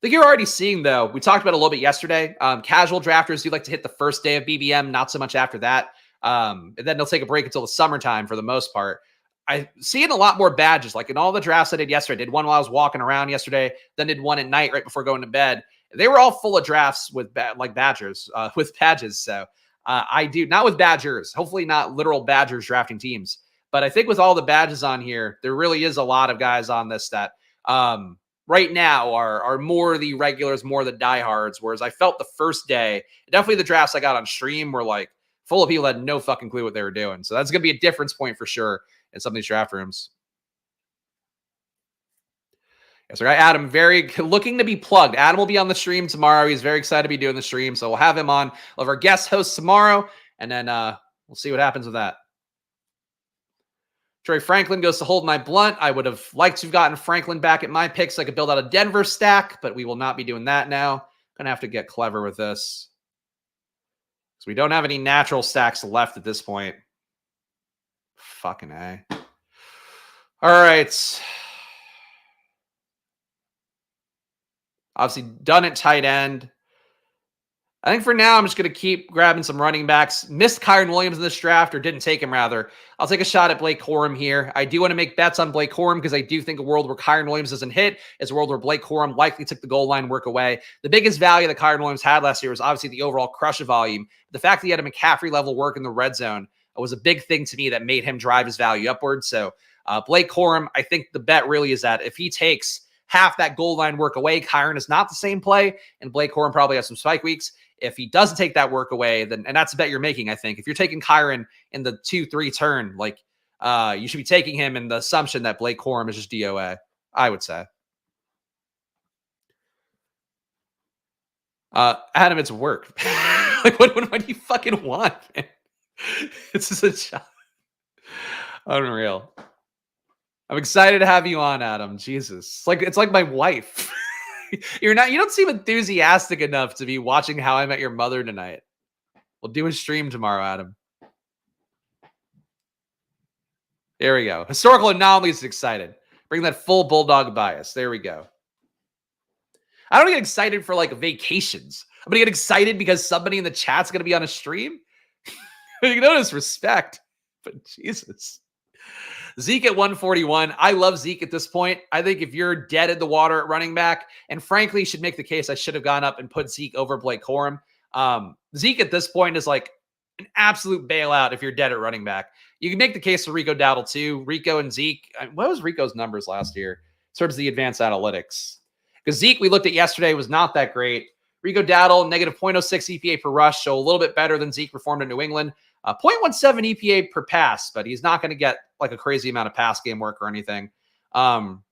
think you're already seeing, though, we talked about it a little bit yesterday. Casual drafters do like to hit the first day of BBM, not so much after that. And then they'll take a break until the summertime for the most part. I see it a lot more badges. Like in all the drafts I did yesterday, I did one while I was walking around yesterday, then did one at night right before going to bed. They were all full of drafts with badgers, with badges. So I do, not with Badgers, hopefully not literal Badgers drafting teams. But I think with all the badges on here, there really is a lot of guys on this that right now are more the regulars, more the diehards. Whereas I felt the first day, definitely the drafts I got on stream were like full of people that had no fucking clue what they were doing. So that's going to be a difference point for sure in some of these draft rooms. Yes, our guy Adam, very looking to be plugged. Adam will be on the stream tomorrow. He's very excited to be doing the stream. So we'll have him on. We'll have our guest host tomorrow, and then we'll see what happens with that. Trey Franklin goes to hold my blunt. I would have liked to have gotten Franklin back at my pick so I could build out a Denver stack, but we will not be doing that now. Gonna have to get clever with this. So we don't have any natural stacks left at this point. Fucking A. All right. Obviously done at tight end. I think for now, I'm just going to keep grabbing some running backs. Missed Kyron Williams in this draft, or didn't take him rather. I'll take a shot at Blake Corum here. I do want to make bets on Blake Corum because I do think a world where Kyron Williams doesn't hit is a world where Blake Corum likely took the goal line work away. The biggest value that Kyron Williams had last year was obviously the overall crush of volume. The fact that he had a McCaffrey level work in the red zone was a big thing to me that made him drive his value upward. So Blake Corum, I think the bet really is that if he takes half that goal line work away, Kyron is not the same play, and Blake Corum probably has some spike weeks. If he doesn't take that work away, then, and that's a bet you're making, I think. If you're taking Kyron in the 2-3 turn, like you should be taking him in the assumption that Blake Corum is just DOA, I would say. Adam, it's work. Like, what do you fucking want, man? This is a job. Unreal. I'm excited to have you on, Adam. Jesus. It's like my wife. You don't seem enthusiastic enough to be watching How I Met Your Mother tonight. We'll do a stream tomorrow, Adam. There we go. Historical anomalies excited. Bring that full bulldog bias. There we go. I don't get excited for like vacations. I'm gonna get excited because somebody in the chat's gonna be on a stream. You notice respect, but Jesus. Zeke at 141. I love Zeke at this point. I think if you're dead in the water at running back, and frankly, should make the case I should have gone up and put Zeke over Blake Corum. Zeke at this point is like an absolute bailout if you're dead at running back. You can make the case for Rico Dowdle too. Rico and Zeke. What was Rico's numbers last year in terms of the advanced analytics? Because Zeke, we looked at yesterday, was not that great. Rico Dowdle, negative 0.06 EPA per rush, so a little bit better than Zeke performed in New England. 0.17 EPA per pass, but he's not going to get like a crazy amount of pass game work or anything. Got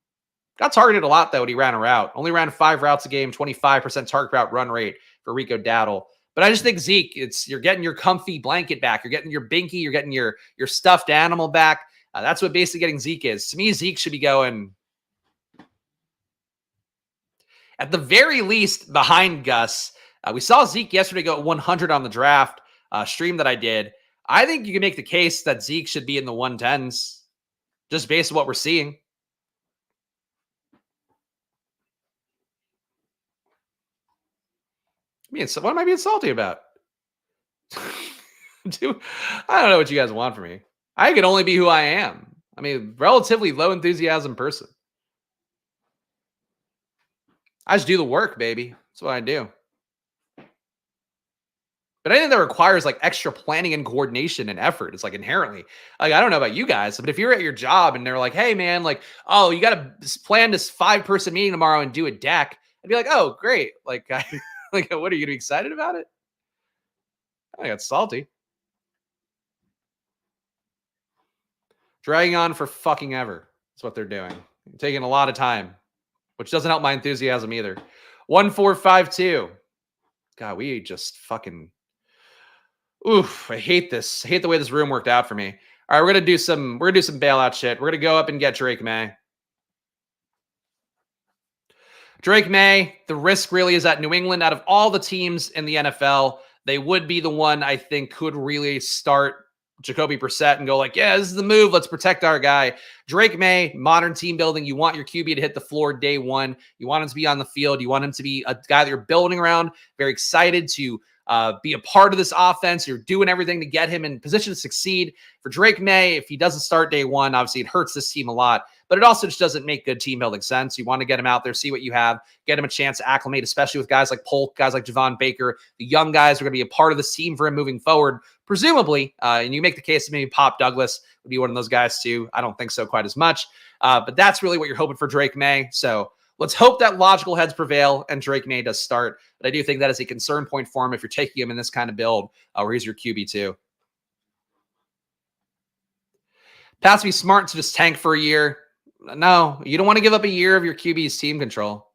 targeted a lot, though, when he ran a route. Only ran 5 routes a game, 25% target route run rate for Rico Dowdle. But I just think Zeke, you're getting your comfy blanket back. You're getting your binky. You're getting your stuffed animal back. That's what basically getting Zeke is. To me, Zeke should be going, at the very least, behind Gus. We saw Zeke yesterday go at 100 on the draft stream that I did. I think you can make the case that Zeke should be in the 110s just based on what we're seeing. What am I being salty about? Dude, I don't know what you guys want from me. I can only be who I am. I mean, relatively low enthusiasm person. I just do the work, baby. That's what I do. But anything that requires like extra planning and coordination and effort, it's like inherently, like, I don't know about you guys, but if you're at your job and they're like, hey man, like, oh, you got to plan this 5-person meeting tomorrow and do a deck. I'd be like, oh, great. Like, like, what are you gonna be excited about it? I got salty. Dragging on for fucking ever. That's what they're doing. Taking a lot of time, which doesn't help my enthusiasm either. 1452. God, we just fucking. Oof, I hate this. I hate the way this room worked out for me. All right, we're gonna do some bailout shit. We're gonna go up and get Drake May. Drake May, the risk really is that New England, out of all the teams in the NFL, they would be the one I think could really start Jacoby Brissett and go like, yeah, this is the move. Let's protect our guy. Drake May, modern team building. You want your QB to hit the floor day one. You want him to be on the field. You want him to be a guy that you're building around. Very excited to be a part of this offense. You're doing everything to get him in position to succeed. For Drake May, if he doesn't start day one, obviously it hurts this team a lot, but it also just doesn't make good team building sense. You want to get him out there, see what you have, get him a chance to acclimate, especially with guys like Polk, guys like Javon Baker. The young guys are going to be a part of this team for him moving forward, presumably. And you make the case that maybe Pop Douglas would be one of those guys too. I don't think so quite as much, but that's really what you're hoping for Drake May. So let's hope that logical heads prevail and Drake May does start. But I do think that is a concern point for him if you're taking him in this kind of build where he's your QB2. Pass to be smart to just tank for a year. No, you don't want to give up a year of your QB's team control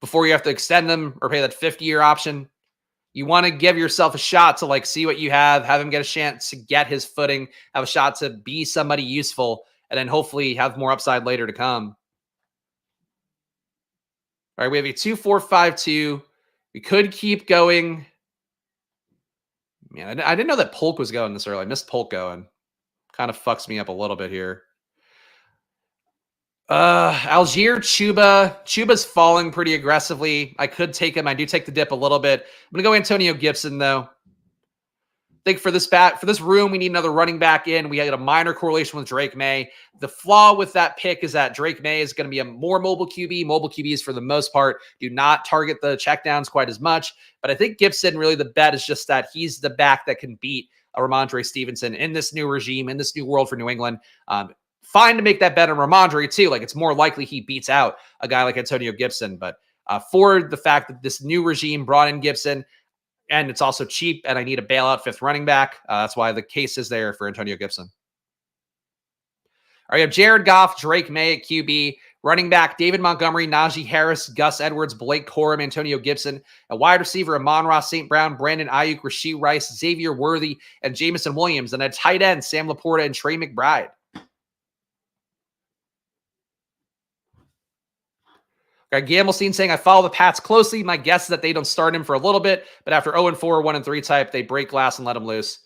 before you have to extend them or pay that 50-year option. You want to give yourself a shot to like see what you have him get a chance to get his footing, have a shot to be somebody useful, and then hopefully have more upside later to come. All right, we have a 2-4-5-2. We could keep going. Man, I didn't know that Polk was going this early. I missed Polk going. Kind of fucks me up a little bit here. Algier, Chuba. Chuba's falling pretty aggressively. I could take him. I do take the dip a little bit. I'm going to go Antonio Gibson, though. Think for this room, we need another running back in. We had a minor correlation with Drake May. The flaw with that pick is that Drake May is going to be a more mobile QB. Mobile QBs, for the most part, do not target the checkdowns quite as much. But I think Gibson, really the bet is just that he's the back that can beat Ramondre Stevenson in this new regime, in this new world for New England. Fine to make that bet on Ramondre too. Like, it's more likely he beats out a guy like Antonio Gibson. But for the fact that this new regime brought in Gibson, and it's also cheap, and I need a bailout fifth running back. That's why the case is there for Antonio Gibson. All right, you have Jared Goff, Drake May at QB. Running back, David Montgomery, Najee Harris, Gus Edwards, Blake Corum, Antonio Gibson. A wide receiver, Amon-Ra St. Brown, Brandon Ayuk, Rashee Rice, Xavier Worthy, and Jameson Williams. And a tight end, Sam Laporta and Trey McBride. Gamelstein saying, I follow the Pats closely. My guess is that they don't start him for a little bit, but after 0-4, 1-3 type, they break glass and let him loose.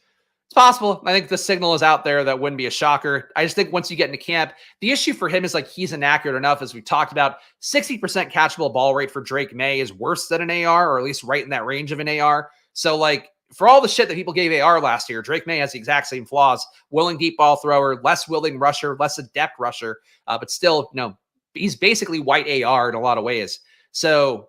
It's possible. I think the signal is out there. That wouldn't be a shocker. I just think once you get into camp, the issue for him is like he's inaccurate enough, as we talked about. 60% catchable ball rate for Drake May is worse than an AR, or at least right in that range of an AR. So, like, for all the shit that people gave AR last year, Drake May has the exact same flaws. Willing deep ball thrower, less willing rusher, less adept rusher, but still, he's basically white AR in a lot of ways. So,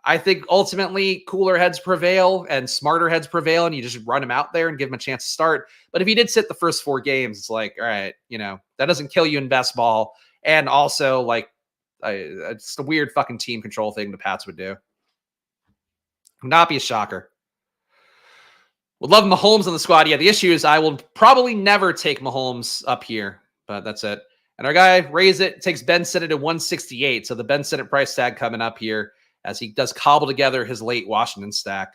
I think ultimately cooler heads prevail and smarter heads prevail, and you just run him out there and give him a chance to start. But if he did sit the first 4 games, it's like, all right, that doesn't kill you in best ball. And also, like, it's a weird fucking team control thing the Pats would do. Would not be a shocker. Would love Mahomes on the squad. Yeah, the issue is I will probably never take Mahomes up here, but that's it. And our guy raised it, takes Ben Sinnott at 168. So the Ben Sinnott price tag coming up here as he does cobble together his late Washington stack.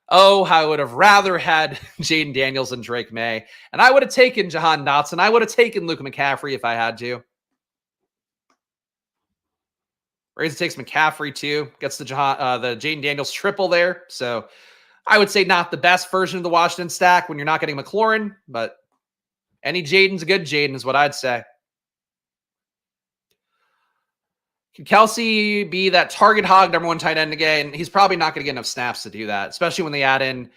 Oh, I would have rather had Jaden Daniels and Drake May. And I would have taken Jahan Dotson. I would have taken Luke McCaffrey if I had to. Razor takes McCaffrey too. Gets the Jaden Daniels triple there. So I would say not the best version of the Washington stack when you're not getting McLaurin, but any Jaden's a good Jaden is what I'd say. Can Kelsey be that target hog number 1 tight end again? He's probably not going to get enough snaps to do that, especially when they add in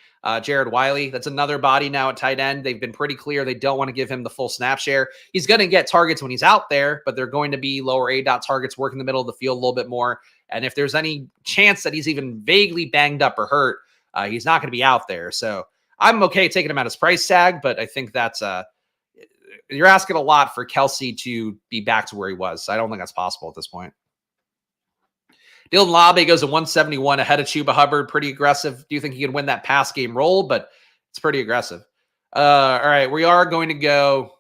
Jared Wiley. That's another body now at tight end. They've been pretty clear they don't want to give him the full snap share. He's going to get targets when he's out there, but they're going to be lower A-dot targets, work in the middle of the field a little bit more. And if there's any chance that he's even vaguely banged up or hurt, he's not going to be out there. So I'm okay taking him at his price tag, but I think that's you're asking a lot for Kelsey to be back to where he was. I don't think that's possible at this point. Dylan Labe goes to 171 ahead of Chuba Hubbard. Pretty aggressive. Do you think he can win that pass game role? But it's pretty aggressive. All right, we are going to go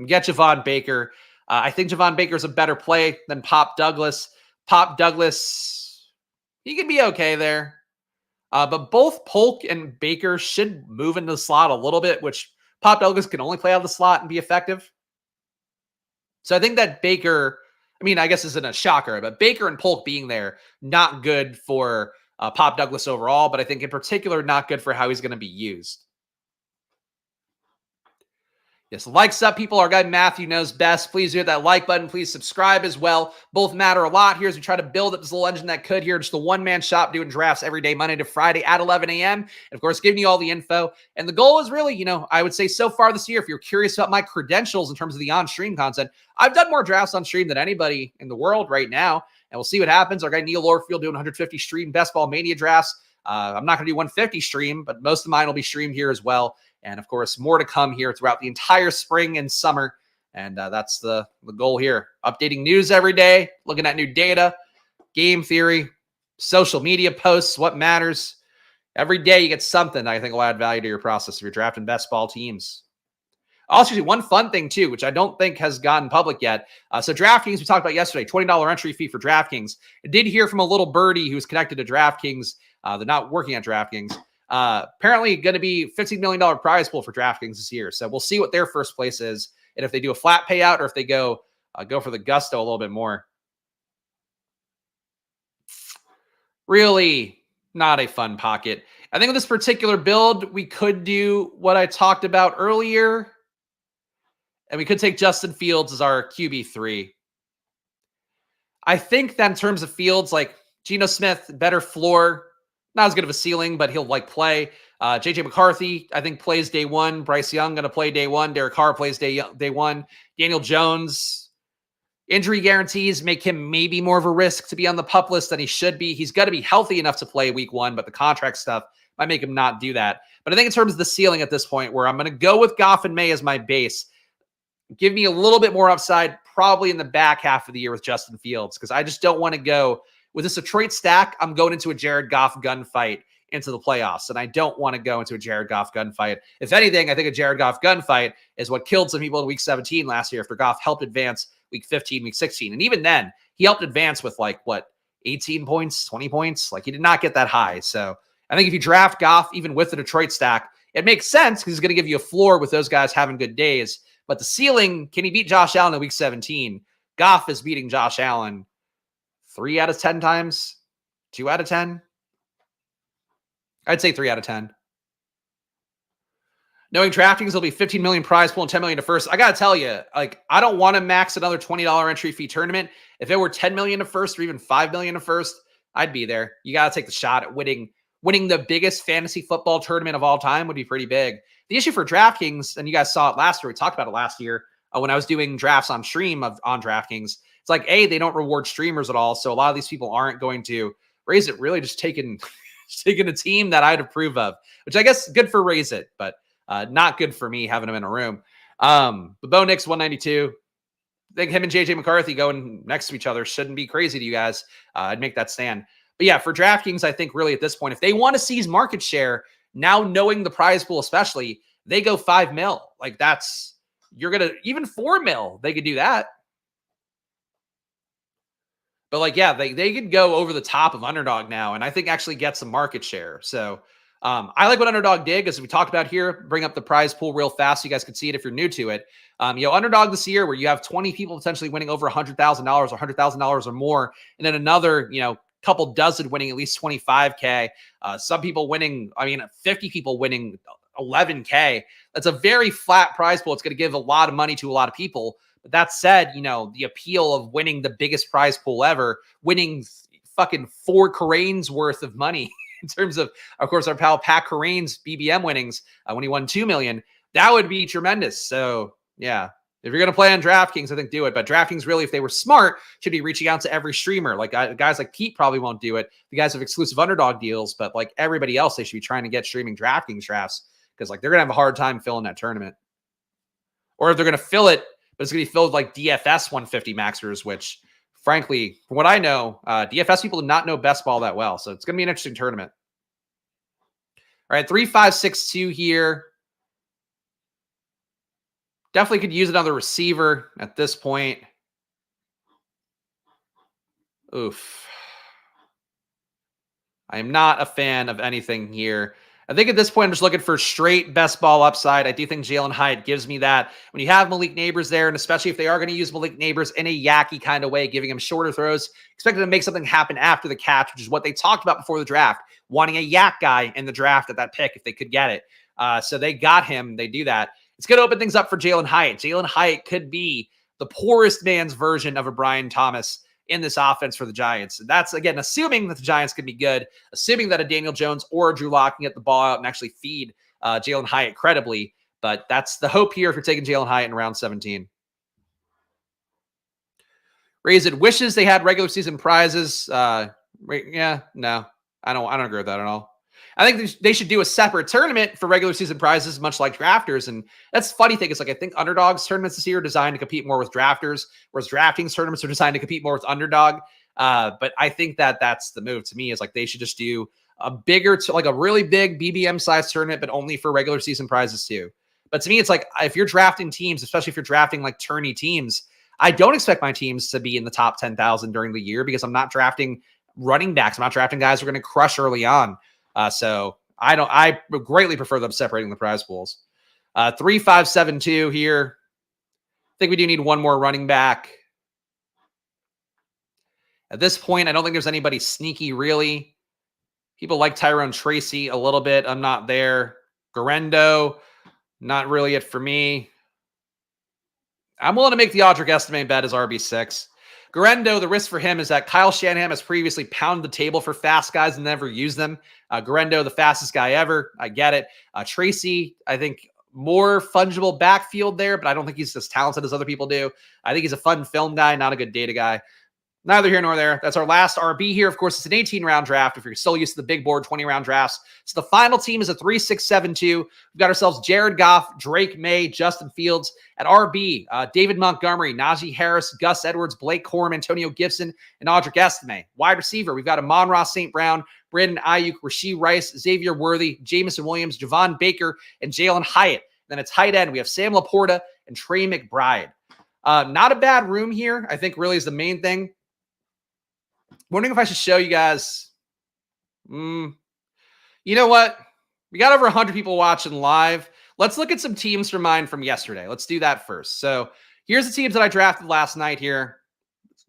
get Javon Baker. I think Javon Baker is a better play than Pop Douglas. Pop Douglas, he can be okay there. But both Polk and Baker should move into the slot a little bit, which Pop Douglas can only play out of the slot and be effective. So I think that Baker, I guess isn't a shocker, but Baker and Polk being there, not good for Pop Douglas overall, but I think in particular, not good for how he's going to be used. Yes, likes up, people. Our guy Matthew knows best. Please do hit that like button. Please subscribe as well. Both matter a lot here as we try to build up this little engine that could here. Just a one-man shop doing drafts every day, Monday to Friday at 11 a.m. And of course, giving you all the info. And the goal is really, I would say so far this year, if you're curious about my credentials in terms of the on-stream content, I've done more drafts on stream than anybody in the world right now. And we'll see what happens. Our guy Neil Orfield doing 150 stream Best Ball Mania drafts. I'm not going to do 150 stream, but most of mine will be streamed here as well. And of course, more to come here throughout the entire spring and summer. And that's the goal here. Updating news every day, looking at new data, game theory, social media posts, what matters. Every day you get something that I think will add value to your process if you're drafting best ball teams. Also, one fun thing too, which I don't think has gotten public yet. So DraftKings, we talked about yesterday, $20 entry fee for DraftKings. I did hear from a little birdie who's connected to DraftKings. They're not working at DraftKings. Apparently going to be $15 million prize pool for DraftKings this year. So we'll see what their first place is. And if they do a flat payout or if they go for the gusto a little bit more. Really not a fun pocket. I think with this particular build, we could do what I talked about earlier And we could take Justin Fields as our QB3. I think that in terms of Fields, like Geno Smith, better floor, not as good of a ceiling, but he'll like play. JJ McCarthy, I think, plays day one. Bryce Young going to play day one. Derek Carr plays day one. Daniel Jones, injury guarantees make him maybe more of a risk to be on the PUP list than he should be. He's got to be healthy enough to play week one, but the contract stuff might make him not do that. But I think in terms of the ceiling at this point, where I'm going to go with Goff and May as my base, give me a little bit more upside probably in the back half of the year with Justin Fields, because I just don't want to go with this Detroit stack. I'm going into a Jared Goff gunfight into the playoffs, and I don't want to go into a Jared Goff gunfight. If anything, I think a Jared Goff gunfight is what killed some people in week 17 last year after Goff helped advance week 15, week 16. And even then, he helped advance with 18 points, 20 points. Like, he did not get that high. So I think if you draft Goff, even with the Detroit stack, it makes sense because he's going to give you a floor with those guys having good days. But the ceiling, can he beat Josh Allen in week 17? Goff is beating Josh Allen 3 out of 10 times, 2 out of 10. I'd say 3 out of 10. Knowing DraftKings will be 15 million prize pool and 10 million to first. I got to tell you, I don't want to max another $20 entry fee tournament. If it were 10 million to first or even 5 million to first, I'd be there. You got to take the shot at winning the biggest fantasy football tournament of all time would be pretty big. The issue for DraftKings, and you guys saw it last year, we talked about it last year when I was doing drafts on stream on DraftKings. It's like, A, they don't reward streamers at all. So a lot of these people aren't going to raise it, really just taking a team that I'd approve of, which I guess good for Raise It, but not good for me having them in a room. But Bo Nix 192. I think him and JJ McCarthy going next to each other shouldn't be crazy to you guys. I'd make that stand. But yeah, for DraftKings, I think really at this point, if they want to seize market share, now knowing the prize pool especially, they go 5 mil. You're going to, even 4 mil, they could do that. But they could go over the top of Underdog now, and I think actually get some market share. So I like what Underdog did, as we talked about here. Bring up the prize pool real fast so you guys can see it if you're new to it. Underdog this year, where you have 20 people potentially winning over $100,000 or $100,000 or more, and then another, couple dozen winning at least 25K. Some people winning, 50 people winning 11K. That's a very flat prize pool. It's going to give a lot of money to a lot of people. But that said, the appeal of winning the biggest prize pool ever, winning fucking 4 Corains worth of money in terms of course, our pal Pat Corain's BBM winnings when he won 2 million, that would be tremendous. So yeah, if you're going to play on DraftKings, I think do it. But DraftKings really, if they were smart, should be reaching out to every streamer. Guys like Pete probably won't do it. The guys have exclusive Underdog deals, but everybody else, they should be trying to get streaming DraftKings drafts, because they're going to have a hard time filling that tournament. Or if they're going to fill it, but it's going to be filled with DFS 150 maxers, which frankly, from what I know, DFS people do not know best ball that well. So it's going to be an interesting tournament. All right, 3-5-6-2 here. Definitely could use another receiver at this point. Oof. I am not a fan of anything here. I think at this point, I'm just looking for straight best ball upside. I do think Jalen Hyatt gives me that. When you have Malik Neighbors there, and especially if they are going to use Malik Neighbors in a yacky kind of way, giving him shorter throws, expected to make something happen after the catch, which is what they talked about before the draft, wanting a yak guy in the draft at that pick if they could get it. So they got him. They do that. It's going to open things up for Jalen Hyatt. Jalen Hyatt could be the poorest man's version of a Brian Thomas in this offense for the Giants. And that's, again, assuming that the Giants could be good, assuming that a Daniel Jones or a Drew Lock can get the ball out and actually feed Jalen Hyatt credibly. But that's the hope here if you're taking Jalen Hyatt in round 17. Raise It wishes they had regular season prizes. Yeah, no, I don't agree with that at all. I think they should do a separate tournament for regular season prizes, much like drafters. And that's the funny thing is, I think Underdog's tournaments this year are designed to compete more with drafters, whereas DraftKings tournaments are designed to compete more with Underdog. But I think that's the move to me, is they should just do a bigger, a really big BBM size tournament, but only for regular season prizes too. But to me, it's if you're drafting teams, especially if you're drafting tourney teams, I don't expect my teams to be in the top 10,000 during the year, because I'm not drafting running backs. I'm not drafting guys who are going to crush early on. So I greatly prefer them separating the prize pools. 3-5-7-2 here. I think we do need one more running back. At this point, I don't think there's anybody sneaky, really. People like Tyrone Tracy a little bit. I'm not there. Garendo, not really it for me. I'm willing to make the Audric Estime bet as RB6. Garendo, the risk for him is that Kyle Shanahan has previously pounded the table for fast guys and never used them. Garendo, the fastest guy ever. I get it. Tracy, I think more fungible backfield there, but I don't think he's as talented as other people do. I think he's a fun film guy, not a good data guy. Neither here nor there. That's our last RB here. Of course, it's an 18-round draft if you're still used to the big board 20-round drafts. So the final team is a 3-6-7-2. We've got ourselves Jared Goff, Drake May, Justin Fields. At RB, David Montgomery, Najee Harris, Gus Edwards, Blake Corum, Antonio Gibson, and Audric Estime. Wide receiver, we've got Amon-Ra St. Brown, Brandon Ayuk, Rashee Rice, Xavier Worthy, Jamison Williams, Javon Baker, and Jalen Hyatt. Then at tight end, we have Sam Laporta and Trey McBride. Not a bad room here, I think really is the main thing. Wondering if I should show you guys. You know what? We got over 100 people watching live. Let's look at some teams from mine from yesterday. Let's do that first. So here's the teams that I drafted last night here.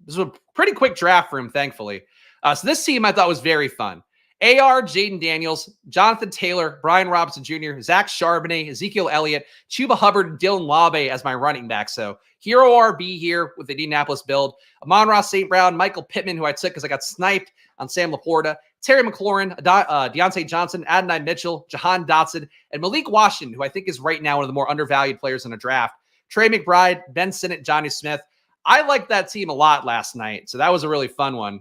This was a pretty quick draft room, thankfully. So this team I thought was very fun. AR, Jaden Daniels, Jonathan Taylor, Brian Robinson Jr., Zach Charbonnet, Ezekiel Elliott, Chuba Hubbard, and Dylan Labe as my running back. So hero RB here with the Indianapolis build. Amon-Ra St. Brown, Michael Pittman, who I took because I got sniped on Sam Laporta, Terry McLaurin, Deontay Johnson, Adonai Mitchell, Jahan Dotson, and Malik Washington, who I think is right now one of the more undervalued players in the draft. Trey McBride, Ben Sinnott, Johnny Smith. I liked that team a lot last night, so that was a really fun one.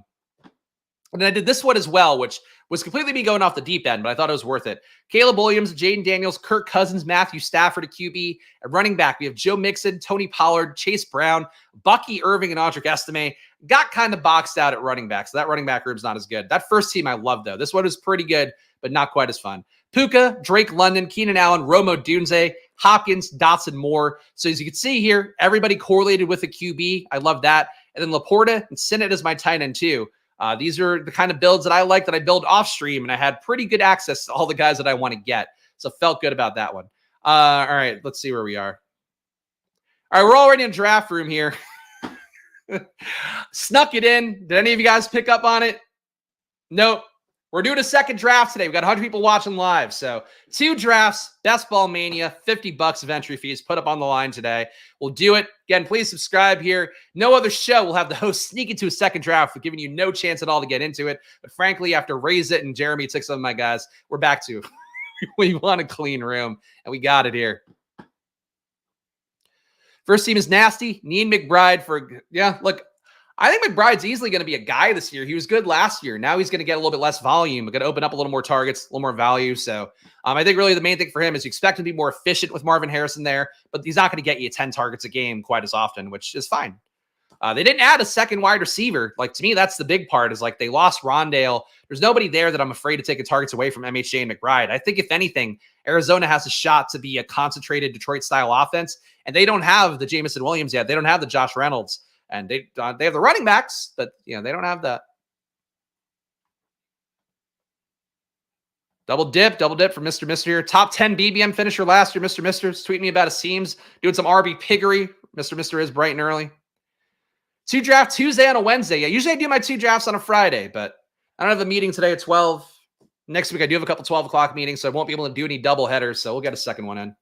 And then I did this one as well, which was completely me going off the deep end, but I thought it was worth it. Caleb Williams, Jaden Daniels, Kirk Cousins, Matthew Stafford at QB. At running back, we have Joe Mixon, Tony Pollard, Chase Brown, Bucky Irving, and Audric Estime. Got kind of boxed out at running back, so that running back room's not as good. That first team I love, though. This one was pretty good, but not quite as fun. Puka, Drake London, Keenan Allen, Romo Dunze, Hopkins, Dotson, Moore. So as you can see here, everybody correlated with a QB. I love that. And then Laporta and Sinnott is my tight end, too. These are the kind of builds that I like that I build off stream, and I had pretty good access to all the guys that I want to get. So felt good about that one. All right, let's see where we are. All right, we're already in draft room here. Snuck it in. Did any of you guys pick up on it? Nope. We're doing a second draft today. We've got 100 people watching live. So 2 drafts, Best Ball Mania, $50 of entry fees put up on the line today. We'll do it. Again, please subscribe here. No other show will have the host sneak into a second draft for giving you no chance at all to get into it. But frankly, after Raise It and Jeremy took some of my guys, we're back to we want a clean room, and we got it here. First team is nasty. Need McBride for, look, I think McBride's easily going to be a guy this year. He was good last year. Now he's going to get a little bit less volume. We're going to open up a little more targets, a little more value. So I think really the main thing for him is you expect him to be more efficient with Marvin Harrison there, but he's not going to get you 10 targets a game quite as often, which is fine. They didn't add a second wide receiver. Like, to me, that's the big part is like they lost Rondale. There's nobody there that I'm afraid to take the targets away from MHJ and McBride. I think if anything, Arizona has a shot to be a concentrated Detroit style offense, and they don't have the Jamison Williams yet. They don't have the Josh Reynolds. And they have the running backs, but they don't have that. Double dip for Mr. Mister here. Top 10 BBM finisher last year, Mr. Mister. Tweeting me about his teams. Doing some RB piggery. Mr. Mister is bright and early. 2 draft Tuesday on a Wednesday. Yeah, usually I do my 2 drafts on a Friday, but I don't have a meeting today at 12. Next week I do have a couple 12 o'clock meetings, so I won't be able to do any double headers, so we'll get a second one in.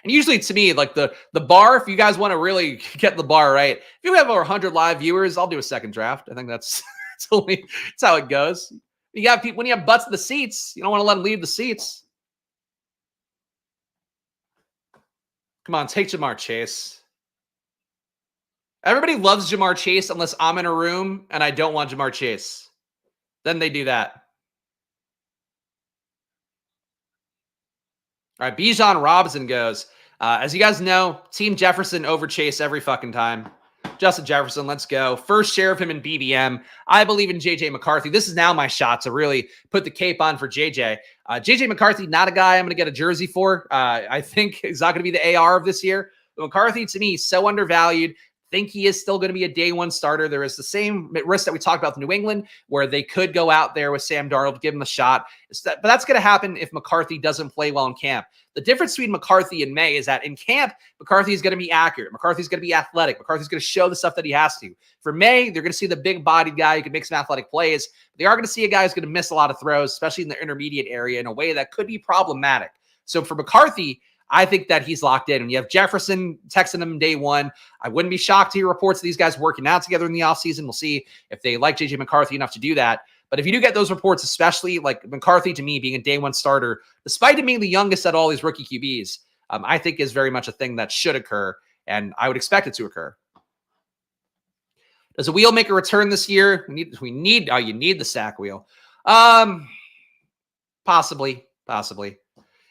And usually to me, like the bar, if you guys want to really get the bar right, if you have over 100 live viewers, I'll do a second draft. I think that's how it goes. You got people, when you have butts in the seats, you don't want to let them leave the seats. Come on, take Jamar Chase. Everybody loves Jamar Chase unless I'm in a room and I don't want Jamar Chase. Then they do that. All right, Bijan Robinson goes. As you guys know, Team Jefferson over Chase every fucking time. Justin Jefferson, let's go. First share of him in BBM. I believe in J.J. McCarthy. This is now my shot to really put the cape on for J.J. J.J. McCarthy, not a guy I'm going to get a jersey for. I think he's not going to be the AR of this year. But McCarthy, to me, so undervalued. Think he is still going to be a day one starter. There is the same risk that we talked about with New England, where they could go out there with Sam Darnold, give him a shot. But that's going to happen if McCarthy doesn't play well in camp. The difference between McCarthy and May is that in camp, McCarthy is going to be accurate. McCarthy's going to be athletic. McCarthy's going to show the stuff that he has to. For May, they're going to see the big-bodied guy who can make some athletic plays. They are going to see a guy who's going to miss a lot of throws, especially in the intermediate area, in a way that could be problematic. So for McCarthy, I think that he's locked in. And you have Jefferson texting him day one. I wouldn't be shocked to hear reports of these guys working out together in the offseason. We'll see if they like JJ McCarthy enough to do that. But if you do get those reports, especially like McCarthy to me being a day one starter, despite him being the youngest at all these rookie QBs, I think is very much a thing that should occur. And I would expect it to occur. Does a wheel make a return this year? You need the sack wheel. Possibly.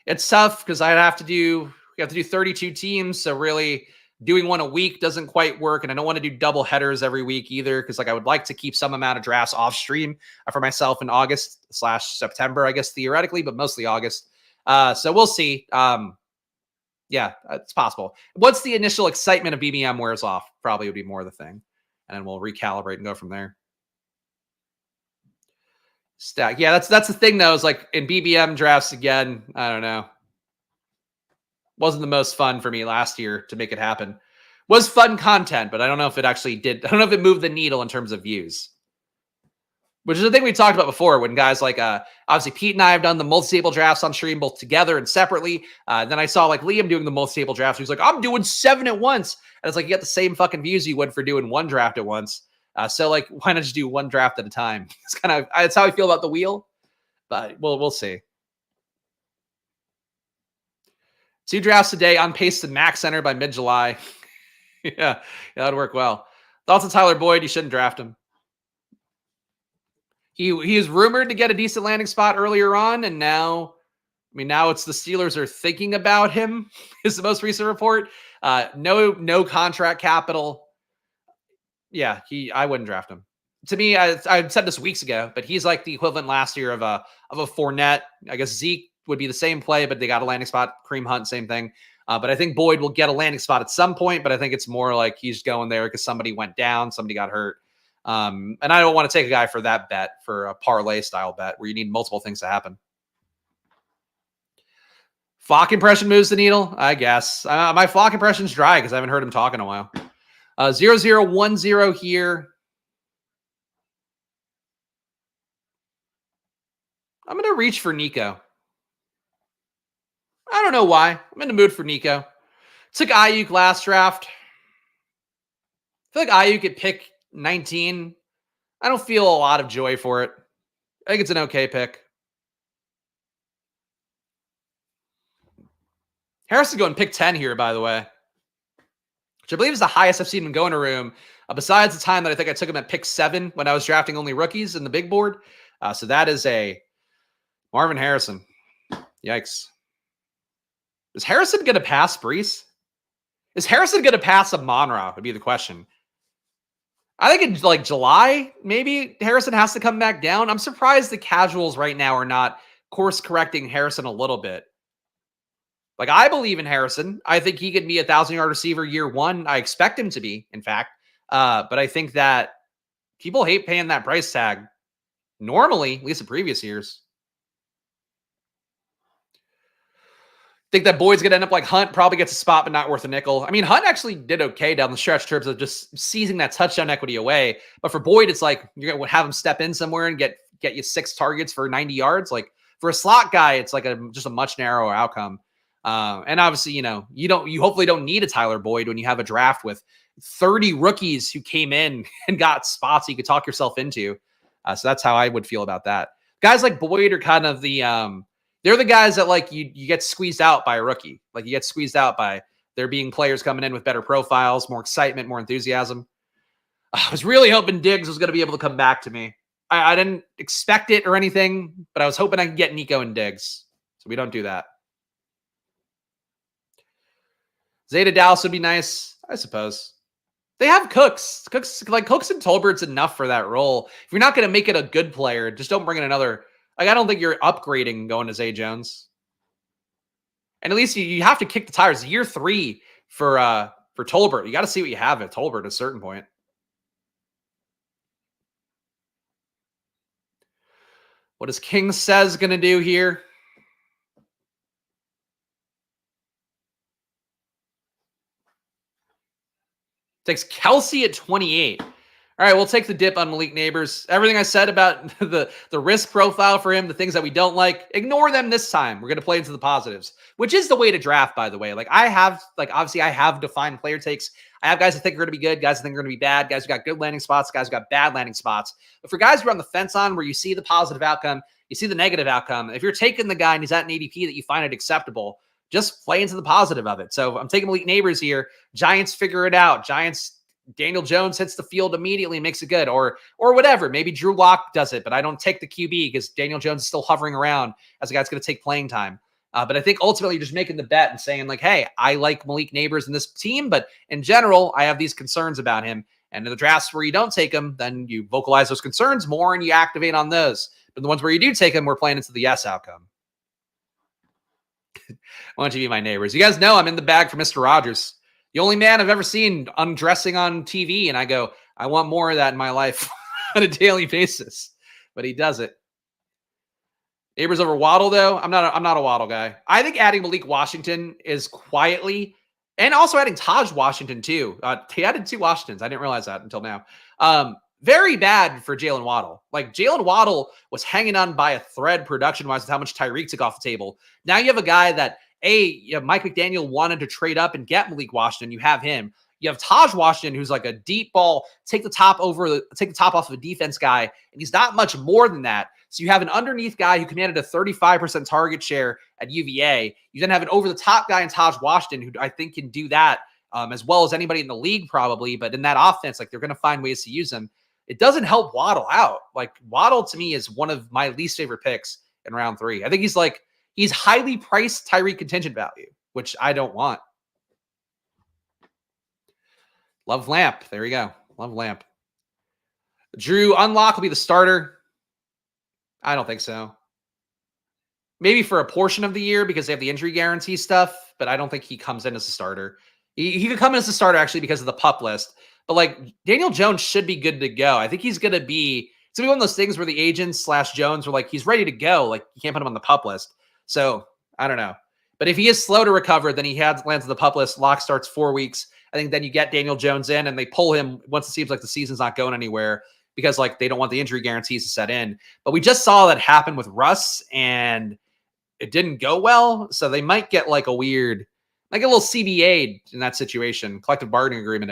It's tough because we have to do 32 teams. So really doing one a week doesn't quite work. And I don't want to do double headers every week either. Cause like I would like to keep some amount of drafts off stream for myself in August/September, I guess, theoretically, but mostly August. So we'll see. Yeah, it's possible. Once the initial excitement of BBM wears off, probably would be more the thing. And then we'll recalibrate and go from there. Stack. Yeah, that's the thing though, is like in BBM drafts again, I don't know. Wasn't the most fun for me last year to make it happen. Was fun content, but I don't know if it actually did. I don't know if it moved the needle in terms of views. Which is the thing we talked about before when guys like, obviously Pete and I have done the multi-table drafts on stream, both together and separately. Then I saw like Liam doing the multi-table drafts. He was like, I'm doing 7 at once. And it's like, you get the same fucking views you would for doing one draft at once. So like, why not just do one draft at a time? It's how I feel about the wheel, but we'll see. 2 drafts a day on pace to max center by mid-July. yeah, that'd work well. Thoughts on Tyler Boyd? You shouldn't draft him. He is rumored to get a decent landing spot earlier on, and now it's the Steelers are thinking about him. Is the most recent report. No contract capital. Yeah, I wouldn't draft him. To me, I said this weeks ago, but he's like the equivalent last year of a Fournette. I guess Zeke would be the same play, but they got a landing spot. Kareem Hunt, same thing. But I think Boyd will get a landing spot at some point, but I think it's more like he's going there because somebody went down, somebody got hurt. And I don't want to take a guy for that bet, for a parlay style bet where you need multiple things to happen. Flock impression moves the needle, I guess. My Flock impression's dry because I haven't heard him talk in a while. 0010 here. I'm going to reach for Nico. I don't know why. I'm in the mood for Nico. Took Ayuk last draft. I feel like Ayuk at pick 19. I don't feel a lot of joy for it. I think it's an okay pick. Harrison going pick 10 here, by the way, which I believe is the highest I've seen him go in a room, besides the time that I think I took him at pick 7 when I was drafting only rookies in the big board. So that is a Marvin Harrison. Yikes. Is Harrison going to pass Brees? Is Harrison going to pass Amon-Ra would be the question. I think in like July, maybe Harrison has to come back down. I'm surprised the casuals right now are not course correcting Harrison a little bit. Like, I believe in Harrison. I think he could be a 1,000-yard receiver year one. I expect him to be, in fact. But I think that people hate paying that price tag normally, at least in previous years. Think that Boyd's going to end up like Hunt, probably gets a spot, but not worth a nickel. I mean, Hunt actually did okay down the stretch in terms of just seizing that touchdown equity away. But for Boyd, it's like you're going to have him step in somewhere and get you 6 targets for 90 yards. Like for a slot guy, it's like just a much narrower outcome. And obviously, you hopefully don't need a Tyler Boyd when you have a draft with 30 rookies who came in and got spots you could talk yourself into. So that's how I would feel about that. Guys like Boyd are kind of they're the guys that like you get squeezed out by a rookie. Like you get squeezed out by there being players coming in with better profiles, more excitement, more enthusiasm. I was really hoping Diggs was going to be able to come back to me. I didn't expect it or anything, but I was hoping I could get Nico and Diggs. So we don't do that. Zeta Dallas would be nice, I suppose. They have Cooks. Cooks and Tolbert's enough for that role. If you're not going to make it a good player, just don't bring in another. Like, I don't think you're upgrading going to Zay Jones. And at least you have to kick the tires. Year 3 for Tolbert. You got to see what you have at Tolbert at a certain point. What is King Says going to do here? Takes Kelsey at 28. All right, we'll take the dip on Malik Neighbors. Everything I said about the risk profile for him, the things that we don't like, ignore them this time. We're going to play into the positives, which is the way to draft, by the way. Like obviously I have defined player takes. I have guys I think are going to be good, guys I think are going to be bad, guys who got good landing spots, guys who got bad landing spots. But for guys who are on the fence on, where you see the positive outcome, you see the negative outcome, if you're taking the guy and he's at an ADP that you find it acceptable, just play into the positive of it. So I'm taking Malik Neighbors here. Giants figure it out. Daniel Jones hits the field immediately and makes it good, or whatever. Maybe Drew Lock does it, but I don't take the QB because Daniel Jones is still hovering around as a guy that's going to take playing time. But I think ultimately you're just making the bet and saying like, hey, I like Malik Neighbors in this team, but in general, I have these concerns about him. And in the drafts where you don't take him, then you vocalize those concerns more and you activate on those. But the ones where you do take him, we're playing into the yes outcome. Why don't you be my neighbors? You guys know I'm in the bag for Mr. Rogers. The only man I've ever seen undressing on TV, and I go, I want more of that in my life on a daily basis. But he does it. Neighbors over Waddle, though. I'm not a Waddle guy. I think adding Malik Washington is quietly, and also adding Taj Washington too. He added 2 Washingtons. I didn't realize that until now. Very bad for Jalen Waddle. Like Jalen Waddle was hanging on by a thread production-wise with how much Tyreek took off the table. Now you have a guy that Mike McDaniel wanted to trade up and get Malik Washington. You have him. You have Taj Washington, who's like a deep ball, take the top off of a defense guy, and he's not much more than that. So you have an underneath guy who commanded a 35% target share at UVA. You then have an over-the-top guy in Taj Washington, who I think can do that as well as anybody in the league probably. But in that offense, like they're going to find ways to use him. It doesn't help Waddle out. Like Waddle to me is one of my least favorite picks in round 3. I think he's highly priced Tyreek contingent value, which I don't want. Love Lamp. There you go. Love Lamp. Drew Unlock will be the starter. I don't think so. Maybe for a portion of the year because they have the injury guarantee stuff, but I don't think he comes in as a starter. He could come in as a starter actually because of the PUP list. But like Daniel Jones should be good to go. I think he's going to be, it's going to be one of those things where the agents / Jones were like, he's ready to go. Like you can't put him on the PUP list. So I don't know. But if he is slow to recover, then he lands on the PUP list. Lock starts 4 weeks. I think then you get Daniel Jones in and they pull him once it seems like the season's not going anywhere because like they don't want the injury guarantees to set in. But we just saw that happen with Russ and it didn't go well. So they might get like a little CBA in that situation, collective bargaining agreement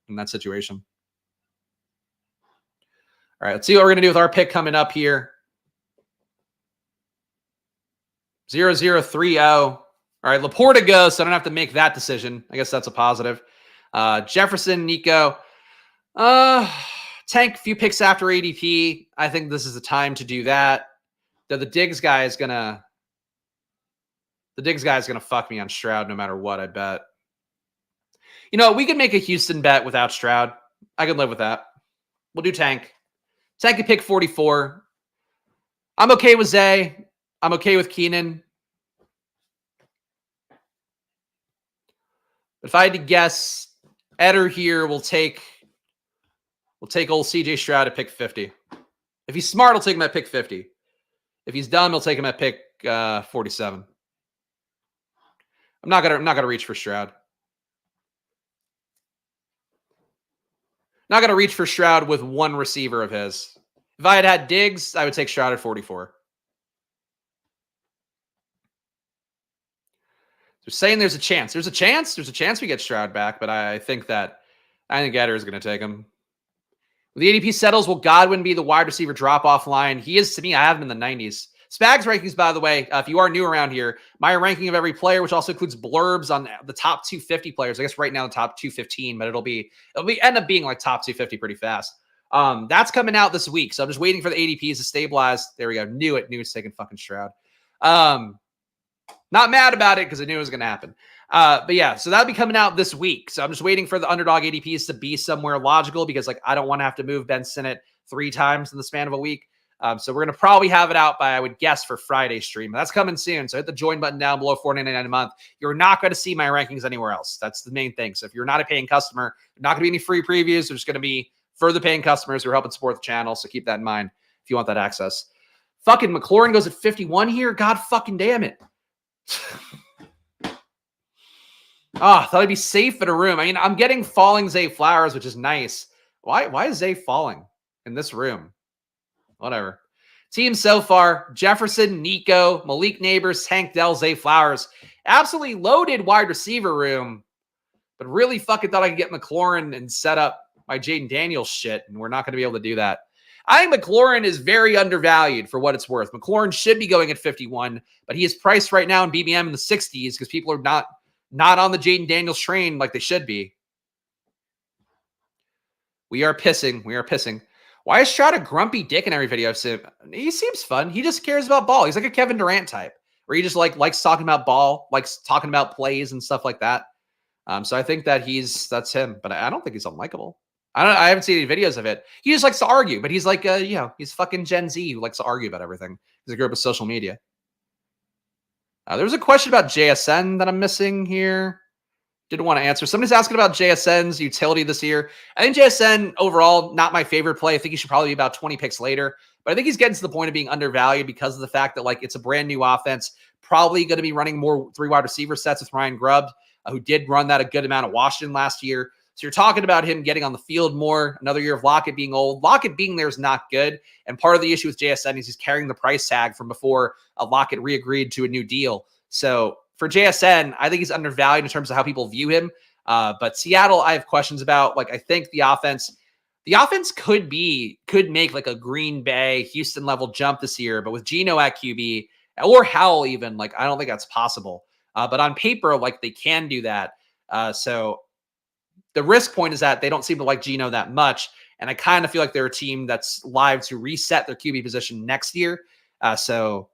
in that situation. All right, let's see what we're going to do with our pick coming up here. 0030. All right, Laporta goes, so I don't have to make that decision. I guess that's a positive. Jefferson, Nico. Tank a few picks after ADP. I think this is the time to do that. The Diggs guy is gonna fuck me on Stroud no matter what, I bet. You know, we could make a Houston bet without Stroud. I could live with that. We'll do Tank. Tank could pick 44. I'm okay with Zay. I'm okay with Keenan. But if I had to guess, Eder here will take old CJ Stroud at pick 50. If he's smart, he'll take him at pick 50. If he's dumb, he'll take him at pick 47. I'm not gonna reach for Stroud. Not gonna reach for Stroud with one receiver of his. If I had Diggs, I would take Stroud at 44. They're saying there's a chance. There's a chance we get Stroud back, but I think Eder is going to take him. When the ADP settles, will Godwin be the wide receiver drop-off line? He is to me. I have him in the 90s. Spags rankings, by the way, if you are new around here, my ranking of every player, which also includes blurbs on the top 250 players. I guess right now the top 215, but it'll end up being like top 250 pretty fast. That's coming out this week, so I'm just waiting for the ADPs to stabilize. There we go. Knew it's taking fucking Stroud. Not mad about it because I knew it was going to happen. But yeah, so that'll be coming out this week. So I'm just waiting for the Underdog ADPs to be somewhere logical because like I don't want to have to move Ben Sinnott 3 times in the span of a week. So we're going to probably have it out by, I would guess, for Friday's stream. That's coming soon. So hit the join button down below, $4.99 a month. You're not going to see my rankings anywhere else. That's the main thing. So if you're not a paying customer, not going to be any free previews. There's going to be for the paying customers who are helping support the channel. So keep that in mind if you want that access. Fucking McLaurin goes at 51 here. God fucking damn it. Thought I'd be safe in a room. I mean, I'm getting falling Zay Flowers, which is nice. Why is Zay falling in this room? Whatever. Team so far: Jefferson, Nico, Malik Neighbors, Tank Dell, Zay Flowers. Absolutely loaded wide receiver room, but really fucking thought I could get McLaurin and set up my Jaden Daniels shit, and we're not going to be able to do that. I think McLaurin is very undervalued for what it's worth. McLaurin should be going at 51, but he is priced right now in BBM in the 60s because people are not on the Jaden Daniels train like they should be. We are pissing. We are pissing. Why is Stroud a grumpy dick in every video I've seen? He seems fun. He just cares about ball. He's like a Kevin Durant type, where he just likes talking about ball, likes talking about plays and stuff like that. So I think that that's him, but I don't think he's unlikable. I haven't seen any videos of it. He just likes to argue, but he's like, he's fucking Gen Z who likes to argue about everything. He's a group of social media. There was a question about JSN that I'm missing here. Didn't want to answer. Somebody's asking about JSN's utility this year. I think JSN overall, not my favorite play. I think he should probably be about 20 picks later, but I think he's getting to the point of being undervalued because of the fact that like it's a brand new offense, probably going to be running more 3 wide receiver sets with Ryan Grubb, who did run that a good amount at Washington last year. So you're talking about him getting on the field more, another year of Lockett being old. Lockett being there is not good. And part of the issue with JSN is he's carrying the price tag from before Lockett re-agreed to a new deal. So for JSN, I think he's undervalued in terms of how people view him. But Seattle, I have questions about. Like, I think the offense could make like a Green Bay, Houston level jump this year. But with Geno at QB or Howell even, like, I don't think that's possible. But on paper, like, they can do that. So the risk point is that they don't seem to like Geno that much. And I kind of feel like they're a team that's live to reset their QB position next year. So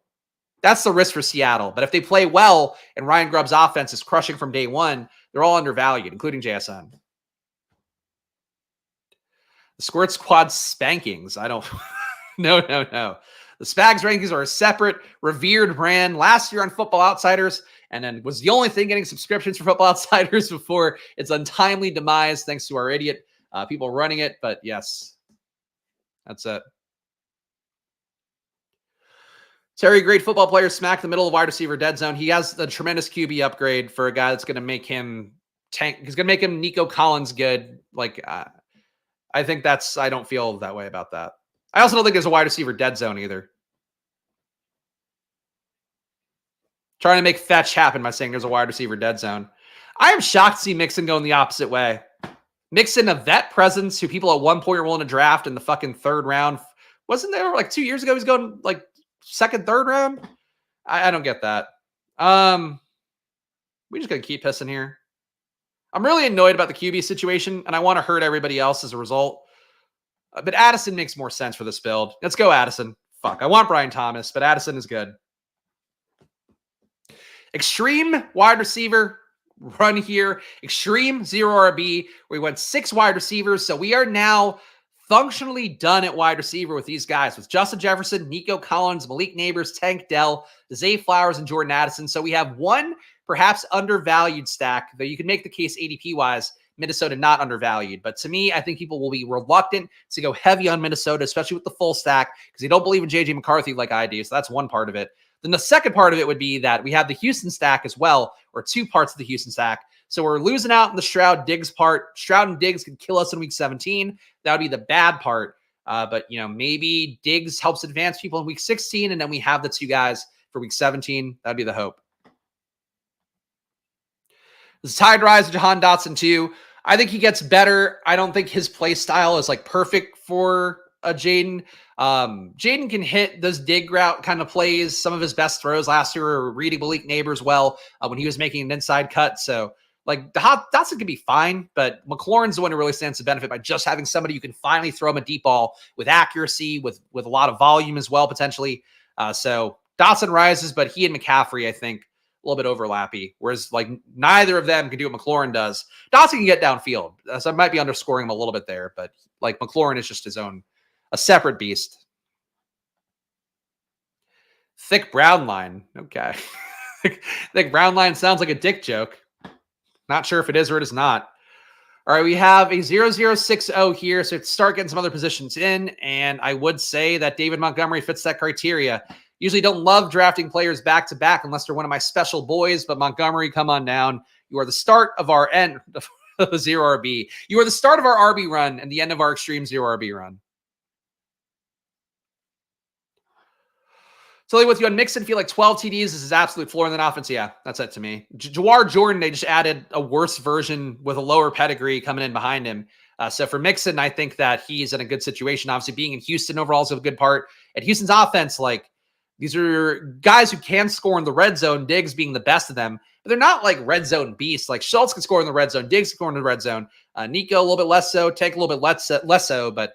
that's the risk for Seattle. But if they play well and Ryan Grubb's offense is crushing from day one, they're all undervalued, including JSN. The Squirt Squad spankings. I don't. No. The Spags rankings are a separate, revered brand. Last year on Football Outsiders, and then was the only thing getting subscriptions for Football Outsiders before its untimely demise, thanks to our idiot people running it. But yes, that's it. Terry, great football player, smack the middle of wide receiver dead zone. He has the tremendous QB upgrade for a guy that's going to make him tank. He's going to make him Nico Collins good. Like, I think I don't feel that way about that. I also don't think there's a wide receiver dead zone either. Trying to make fetch happen by saying there's a wide receiver dead zone. I am shocked to see Mixon going the opposite way. Mixon, a vet presence who people at one point were willing to draft in the fucking 3rd round. Wasn't there like 2 years ago? He's going like 2nd, 3rd round. I don't get that. We just gotta keep pissing here. I'm really annoyed about the QB situation, and I want to hurt everybody else as a result. But Addison makes more sense for this build. Let's go Addison. Fuck, I want Brian Thomas, but Addison is good. Extreme wide receiver run here. Extreme 0 RB. We went 6 wide receivers, so we are now functionally done at wide receiver with these guys, with Justin Jefferson, Nico Collins, Malik Neighbors, Tank Dell, Zay Flowers, and Jordan Addison. So we have one perhaps undervalued stack, though you can make the case ADP-wise, Minnesota not undervalued. But to me, I think people will be reluctant to go heavy on Minnesota, especially with the full stack, because they don't believe in J.J. McCarthy like I do. So that's one part of it. Then the second part of it would be that we have the Houston stack as well, or 2 parts of the Houston stack. So we're losing out in the Stroud-Diggs part. Stroud and Diggs could kill us in week 17. That would be the bad part. But, maybe Diggs helps advance people in week 16, and then we have the 2 guys for week 17. That would be the hope. This tide rise of Jahan Dotson, too. I think he gets better. I don't think his play style is like perfect for Jaden. Jaden can hit those dig route kind of plays. Some of his best throws last year were reading Malik Neighbors well when he was making an inside cut. So, like, Dotson can be fine, but McLaurin's the one who really stands to benefit by just having somebody who can finally throw him a deep ball with accuracy, with a lot of volume as well, potentially. So Dotson rises, but he and McCaffrey, I think, a little bit overlappy, whereas like neither of them can do what McLaurin does. Dotson can get downfield, so I might be underscoring him a little bit there, but like McLaurin is just a separate beast. Thick brown line. Okay. Thick brown line sounds like a dick joke. Not sure if it is or it is not. All right, we have a 0060 here, so let's start getting some other positions in, and I would say that David Montgomery fits that criteria. Usually don't love drafting players back-to-back unless they're one of my special boys, but Montgomery, come on down. You are the start of our end, Zero RB. You are the start of our RB run and the end of our extreme zero RB run. Totally with you on Mixon. Feel like 12 TDs is his absolute floor in that offense. Yeah, that's it to me. Jawar Jordan, they just added a worse version with a lower pedigree coming in behind him. So for Mixon, I think that he's in a good situation. Obviously, being in Houston overall is a good part. And Houston's offense, like, these are guys who can score in the red zone, Diggs being the best of them. But they're not like red zone beasts. Like Schultz can score in the red zone, Diggs can score in the red zone. Nico a little bit less so, Tank a little bit less so, but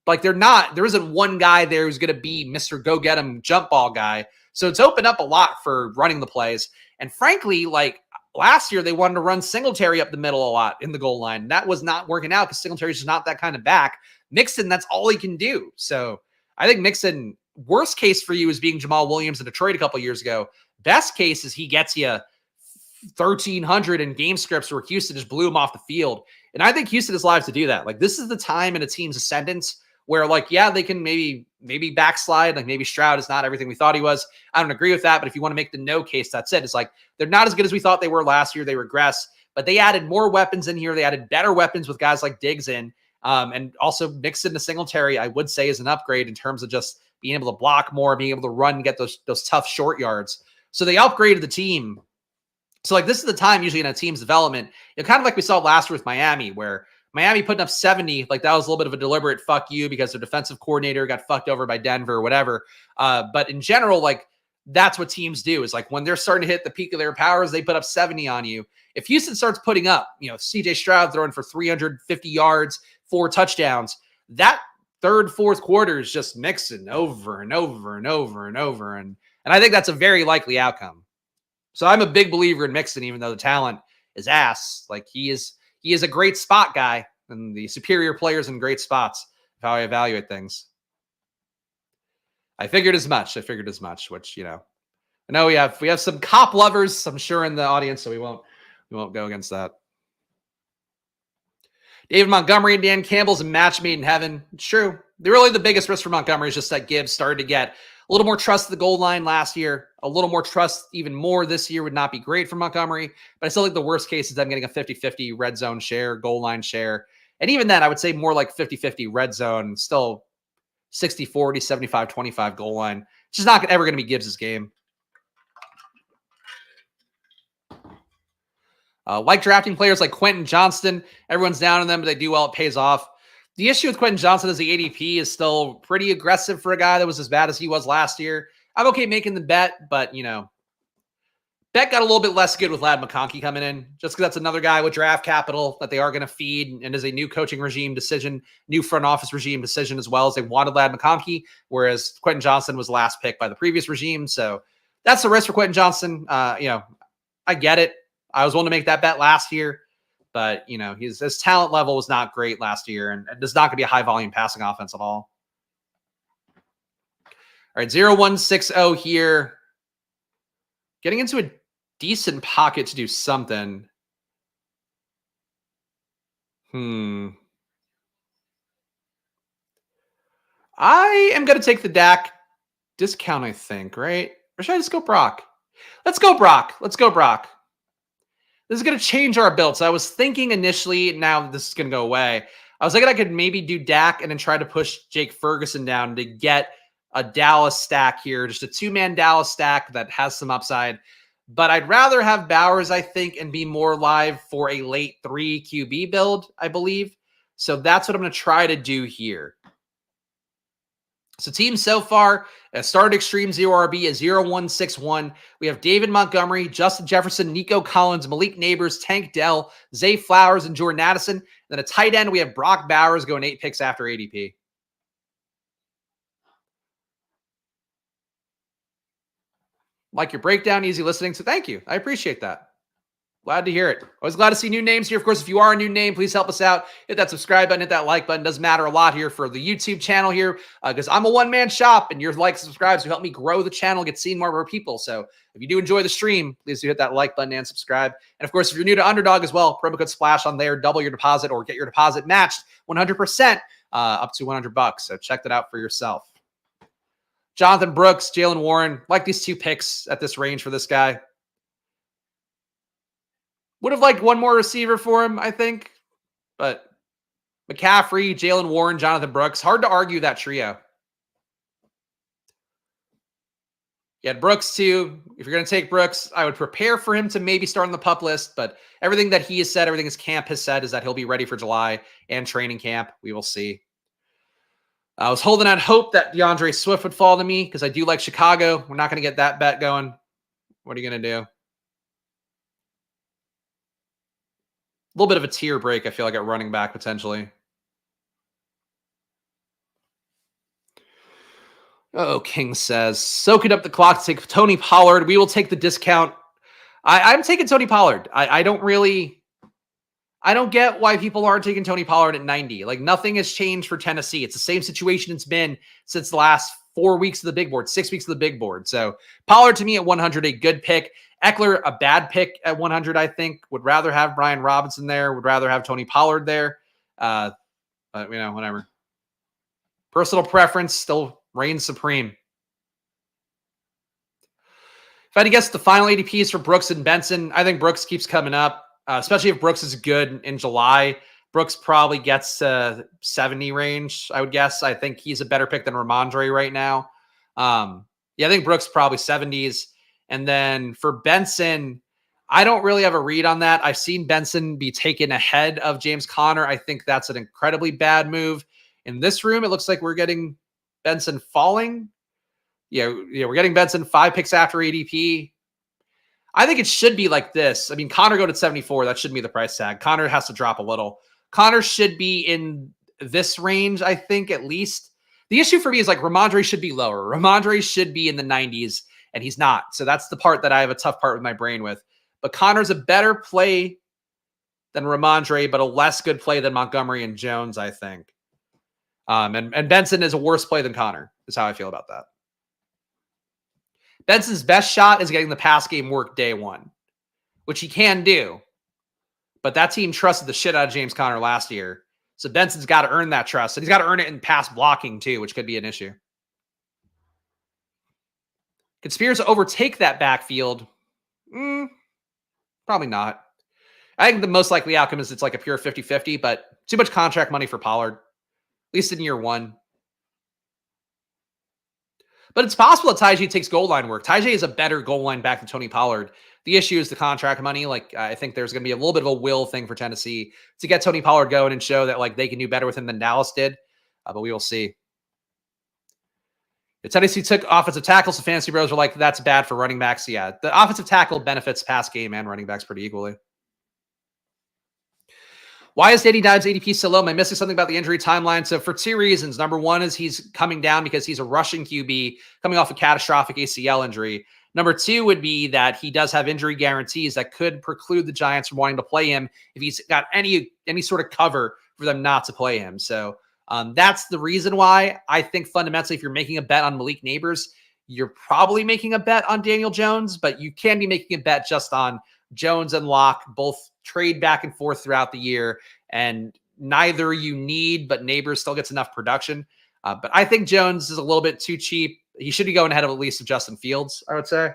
like there isn't one guy there who's going to be Mr. Go Get Him jump ball guy. So it's opened up a lot for running the plays. And frankly, like last year, they wanted to run Singletary up the middle a lot in the goal line. That was not working out because Singletary's just not that kind of back. Mixon, that's all he can do. So I think Mixon, worst case for you is being Jamal Williams in Detroit a couple years ago. Best case is he gets you 1,300 in game scripts where Houston just blew him off the field. And I think Houston is live to do that. Like this is the time in a team's ascendance where like, yeah, they can maybe backslide. Like maybe Stroud is not everything we thought he was. I don't agree with that. But if you want to make the no case, that's it. It's like, they're not as good as we thought they were last year. They regress, but they added more weapons in here. They added better weapons with guys like Diggs in. And also Mixon to Singletary, I would say is an upgrade in terms of just being able to block more, being able to run, get those tough short yards. So they upgraded the team. So like this is the time usually in a team's development, kind of like we saw last year with Miami, where Miami putting up 70, like that was a little bit of a deliberate fuck you because their defensive coordinator got fucked over by Denver or whatever. But in general, like that's what teams do is like when they're starting to hit the peak of their powers, they put up 70 on you. If Houston starts putting up, CJ Stroud throwing for 350 yards, 4 touchdowns, that third, fourth quarter is just mixing over and over and over and over. And I think that's a very likely outcome. So I'm a big believer in Mixon, even though the talent is ass. Like he is a great spot guy and the superior players in great spots. How I evaluate things. I figured as much, which, I know we have some cop lovers, I'm sure, in the audience, so we won't go against that. David Montgomery and Dan Campbell's a match made in heaven. It's true. Really the biggest risk for Montgomery is just that Gibbs started to get a little more trust at the goal line last year. A little more trust even more this year would not be great for Montgomery. But I still think the worst case is them getting a 50-50 red zone share, goal line share. And even then, I would say more like 50-50 red zone, still 60-40, 75-25 goal line. It's just not ever going to be Gibbs' game. Like drafting players like Quentin Johnston, everyone's down on them, but they do well. It pays off. The issue with Quentin Johnston is the ADP is still pretty aggressive for a guy that was as bad as he was last year. I'm okay making the bet, but, bet got a little bit less good with Ladd McConkey coming in, just because that's another guy with draft capital that they are going to feed and is a new coaching regime decision, new front office regime decision, as well as they wanted Ladd McConkey, whereas Quentin Johnston was the last pick by the previous regime. So that's the risk for Quentin Johnston. I get it. I was willing to make that bet last year, but his talent level was not great last year, and it's not going to be a high volume passing offense at all. All right, 0160 here. Getting into a decent pocket to do something. I am going to take the Dak discount, I think, right? Or should I just go Brock? Let's go Brock. This is going to change our build. So I was thinking initially, now this is going to go away. I was thinking I could maybe do Dak and then try to push Jake Ferguson down to get a Dallas stack here, just a 2-man Dallas stack that has some upside. But I'd rather have Bowers, I think, and be more live for a late 3 QB build, I believe. So that's what I'm going to try to do here. So teams so far, started Extreme 0RB at 0161. We have David Montgomery, Justin Jefferson, Nico Collins, Malik Neighbors, Tank Dell, Zay Flowers, and Jordan Addison. Then a tight end, we have Brock Bowers going 8 picks after ADP. Like your breakdown, easy listening. So thank you. I appreciate that. Glad to hear it. Always glad to see new names here. Of course, if you are a new name, please help us out. Hit that subscribe button, hit that like button. Doesn't matter a lot here for the YouTube channel here because I'm a one-man shop and your likes and subscribes will help me grow the channel, get seen more of our people. So if you do enjoy the stream, please do hit that like button and subscribe. And of course, if you're new to Underdog as well, promo code SPLASH on there, double your deposit or get your deposit matched 100% up to $100. So check that out for yourself. Jonathan Brooks, Jalen Warren, like these 2 picks at this range for this guy. Would have liked one more receiver for him, I think. But McCaffrey, Jalen Warren, Jonathan Brooks. Hard to argue that trio. You had Brooks too. If you're going to take Brooks, I would prepare for him to maybe start on the PUP list. But everything that he has said, everything his camp has said is that he'll be ready for July and training camp. We will see. I was holding out hope that DeAndre Swift would fall to me because I do like Chicago. We're not going to get that bet going. What are you going to do? A little bit of a tier break, I feel like, at running back potentially. Oh, King says, soak it up the clock to take Tony Pollard. We will take the discount. I'm taking Tony Pollard. I don't get why people aren't taking Tony Pollard at 90. Like, nothing has changed for Tennessee. It's the same situation it's been since the last 4 weeks of the big board, 6 weeks of the big board. So Pollard to me at 100, a good pick. Eckler, a bad pick at 100, I think. Would rather have Brian Robinson there. Would rather have Tony Pollard there. But, whatever. Personal preference still reigns supreme. If I had to guess the final ADPs for Brooks and Benson, I think Brooks keeps coming up, especially if Brooks is good in July. Brooks probably gets to 70 range, I would guess. I think he's a better pick than Ramondre right now. I think Brooks probably 70s. And then for Benson, I don't really have a read on that. I've seen Benson be taken ahead of James Conner. I think that's an incredibly bad move. In this room, it looks like we're getting Benson falling. We're getting Benson 5 picks after ADP. I think it should be like this. I mean, Conner go to 74. That shouldn't be the price tag. Conner has to drop a little. Conner should be in this range, I think, at least. The issue for me is like Ramondre should be lower. Ramondre should be in the 90s, and he's not. So that's the part that I have a tough part with my brain with. But Conner's a better play than Ramondre, but a less good play than Montgomery and Jones, I think. And Benson is a worse play than Conner, is how I feel about that. Benson's best shot is getting the pass game work day one, which he can do. But that team trusted the shit out of James Conner last year. So Benson's got to earn that trust. And he's got to earn it in pass blocking too, which could be an issue. Could Spears overtake that backfield? Probably not. I think the most likely outcome is it's like a pure 50-50, but too much contract money for Pollard, at least in year one. But it's possible that Tajay takes goal line work. Tajay is a better goal line back than Tony Pollard. The issue is the contract money. Like, I think there's going to be a little bit of a will thing for Tennessee to get Tony Pollard going and show that like they can do better with him than Dallas did. But we will see. If Tennessee took offensive tackles, the fantasy bros were like, that's bad for running backs. Yeah, the offensive tackle benefits pass game and running backs pretty equally. Why is Danny Dimes ADP so low? Am I missing something about the injury timeline? So for 2 reasons. Number one is he's coming down because he's a rushing QB coming off a catastrophic ACL injury. Number 2 would be that he does have injury guarantees that could preclude the Giants from wanting to play him if he's got any sort of cover for them not to play him. So that's the reason why I think fundamentally, if you're making a bet on Malik Neighbors, you're probably making a bet on Daniel Jones, but you can be making a bet just on Jones and Locke, both trade back and forth throughout the year, and neither you need, but Neighbors still gets enough production. But I think Jones is a little bit too cheap. He should be going ahead of at least of Justin Fields, I would say.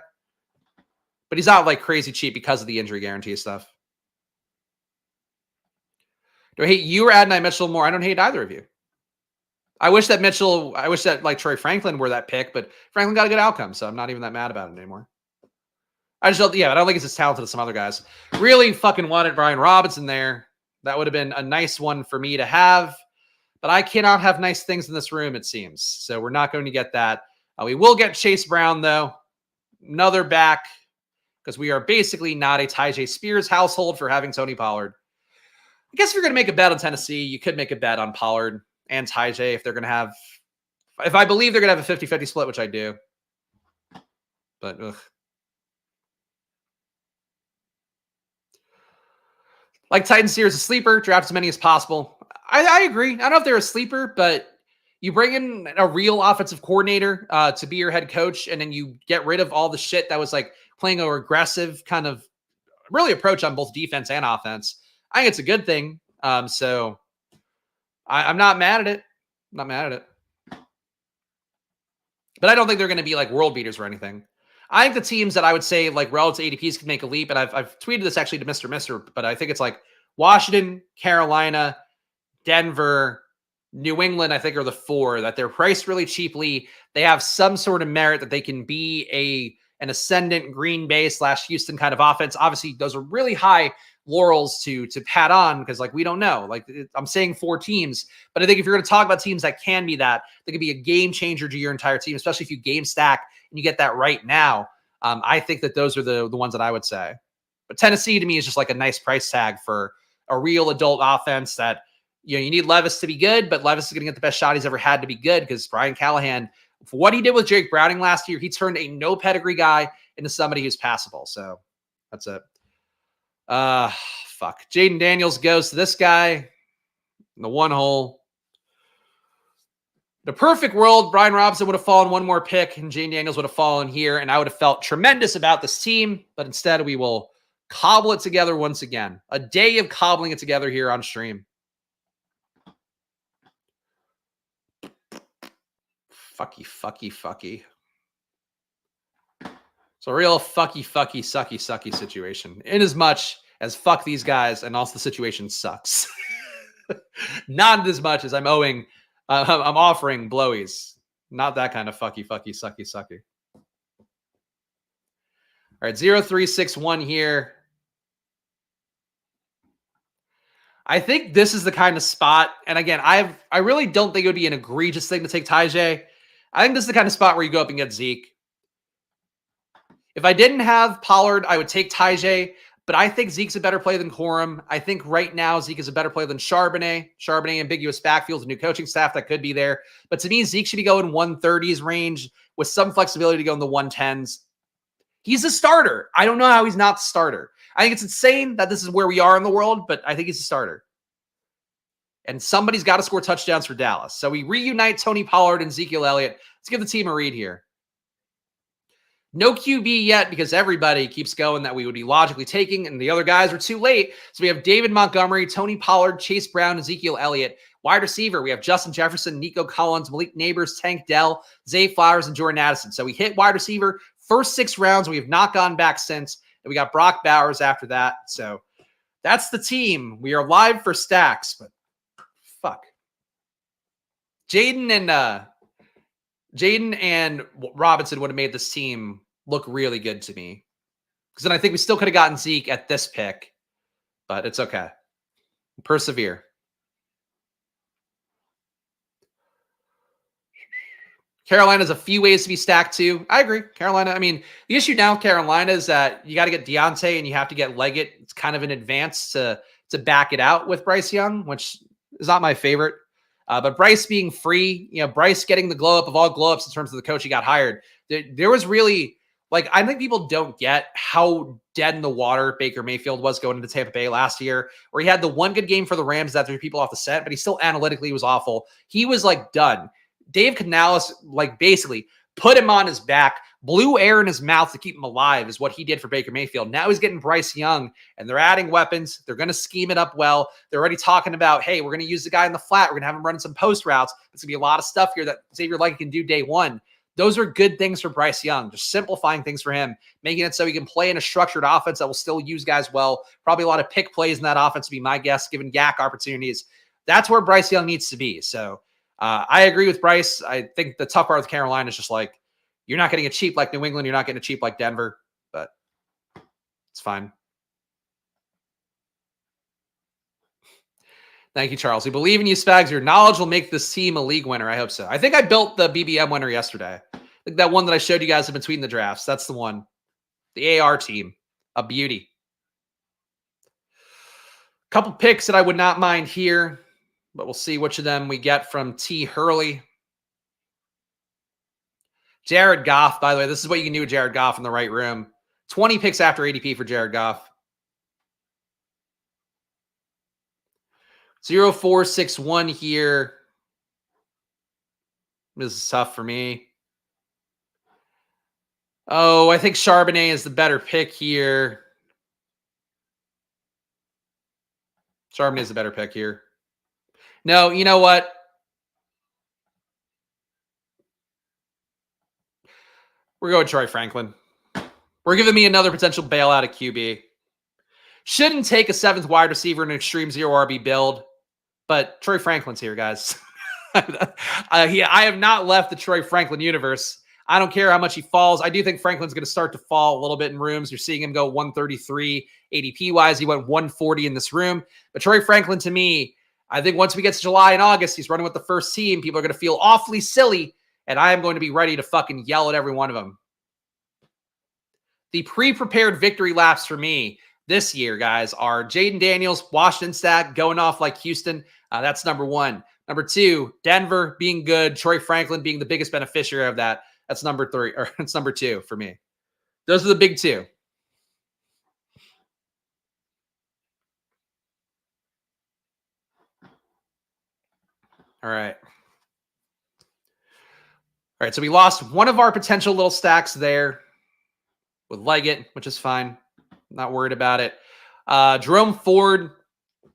But he's not like crazy cheap because of the injury guarantee stuff. Do I hate you or Adonai Mitchell more? I don't hate either of you. I wish that like Troy Franklin were that pick, but Franklin got a good outcome, so I'm not even that mad about it anymore. I don't think it's as talented as some other guys. Really fucking wanted Brian Robinson there. That would have been a nice one for me to have, but I cannot have nice things in this room, it seems. So we're not going to get that. We will get Chase Brown, though. Another back, because we are basically not a Tajay Spears household for having Tony Pollard. I guess if you're going to make a bet on Tennessee, you could make a bet on Pollard and Tajay if they're going to have, if I believe they're going to have a 50-50 split, which I do. But, ugh. Like Titan Sears a sleeper, draft as many as possible. I agree. I don't know if they're a sleeper, but you bring in a real offensive coordinator to be your head coach, and then you get rid of all the shit that was like playing a aggressive kind of really approach on both defense and offense. I think it's a good thing. So I'm not mad at it. I'm not mad at it. But I don't think they're going to be like world beaters or anything. I think the teams that I would say like relative to ADPs can make a leap, and I've tweeted this actually to Mr. Mister, but I think it's like Washington, Carolina, Denver, New England, I think are the four that they're priced really cheaply. They have some sort of merit that they can be an ascendant Green Bay / Houston kind of offense. Obviously, those are really high laurels to pat on because like we don't know. Like I'm saying 4 teams, but I think if you're going to talk about teams that can be that could be a game changer to your entire team, especially if you game stack and you get that right now. I think that those are the ones that I would say. But Tennessee to me is just like a nice price tag for a real adult offense that you need Levis to be good, but Levis is going to get the best shot he's ever had to be good because Brian Callahan, for what he did with Jake Browning last year, he turned a no pedigree guy into somebody who's passable. So that's it. Fuck. Jaden Daniels goes to this guy in the 1 hole. The perfect world, Brian Robinson would have fallen 1 more pick and Jaden Daniels would have fallen here, and I would have felt tremendous about this team, but instead we will cobble it together once again. A day of cobbling it together here on stream. Fucky. It's a real fucky, sucky situation. In as much as fuck these guys, and also the situation sucks. Not as much as I'm offering blowies. Not that kind of fucky, sucky. All right, 0361 here. I think this is the kind of spot, and again, I really don't think it would be an egregious thing to take Tajay. I think this is the kind of spot where you go up and get Zeke. If I didn't have Pollard, I would take Tajay, but I think Zeke's a better play than Corum. I think right now Zeke is a better play than Charbonnet. Charbonnet, ambiguous backfield, a new coaching staff that could be there. But to me, Zeke should be going 130s range with some flexibility to go in the 110s. He's a starter. I don't know how he's not the starter. I think it's insane that this is where we are in the world, but I think he's a starter. And somebody's got to score touchdowns for Dallas. So we reunite Tony Pollard and Ezekiel Elliott. Let's give the team a read here. No QB yet because everybody keeps going that we would be logically taking, and the other guys are too late. So we have David Montgomery, Tony Pollard, Chase Brown, Ezekiel Elliott. Wide receiver, we have Justin Jefferson, Nico Collins, Malik Neighbors, Tank Dell, Zay Flowers, and Jordan Addison. So we hit wide receiver first 6 rounds. We have not gone back since. And we got Brock Bowers after that. So that's the team. We are live for stacks, but fuck. Jaden and Robinson would have made this team look really good to me. Because then I think we still could have gotten Zeke at this pick. But it's okay. Persevere. Carolina's a few ways to be stacked too. I agree. Carolina, I mean, the issue now with Carolina is that you got to get Deontay and you have to get Leggett. It's kind of an advance to back it out with Bryce Young, which is not my favorite. But Bryce being free, Bryce getting the glow up of all glow ups in terms of the coach he got hired. There was really, I think people don't get how dead in the water Baker Mayfield was going into Tampa Bay last year, where he had the one good game for the Rams that threw people off the set, but he still analytically was awful. He was done. Dave Canales, basically put him on his back, blew air in his mouth to keep him alive is what he did for Baker Mayfield. Now he's getting Bryce Young, and they're adding weapons. They're going to scheme it up well. They're already talking about, hey, we're going to use the guy in the flat. We're going to have him running some post routes. There's going to be a lot of stuff here that Xavier Leggett can do day one. Those are good things for Bryce Young, just simplifying things for him, making it so he can play in a structured offense that will still use guys well. Probably a lot of pick plays in that offense would be my guess, given YAC opportunities. That's where Bryce Young needs to be. So I agree with Bryce. I think the tough part with Carolina is just you're not getting it cheap like New England. You're not getting it cheap like Denver, but it's fine. Thank you, Charles. We believe in you, Spags. Your knowledge will make this team a league winner. I hope so. I think I built the BBM winner yesterday. I think that one that I showed you guys in between the drafts. That's the one. The AR team. A beauty. Couple picks that I would not mind here, but we'll see which of them we get from T. Hurley. Jared Goff, by the way, this is what you can do with Jared Goff in the right room. 20 picks after ADP for Jared Goff. 0461 here. This is tough for me. Oh, I think Charbonnet is the better pick here. Charbonnet is the better pick here. No, you know what? We're going Troy Franklin. We're giving me another potential bailout at QB. Shouldn't take a 7th wide receiver in an extreme 0 RB build, but Troy Franklin's here, guys. I have not left the Troy Franklin universe. I don't care how much he falls. I do think Franklin's going to start to fall a little bit in rooms. You're seeing him go 133 ADP-wise. He went 140 in this room. But Troy Franklin, to me, I think once we get to July and August, he's running with the first team. People are going to feel awfully silly, and I am going to be ready to fucking yell at every one of them. The pre-prepared victory laps for me this year, guys, are Jaden Daniels, Washington stat, going off like Houston. That's number 1. Number 2, Denver being good. Troy Franklin being the biggest beneficiary of that. That's number 3, or it's number 2 for me. Those are the big 2. All right. All right, so we lost one of our potential little stacks there with Leggett, which is fine. Not worried about it. Jerome Ford,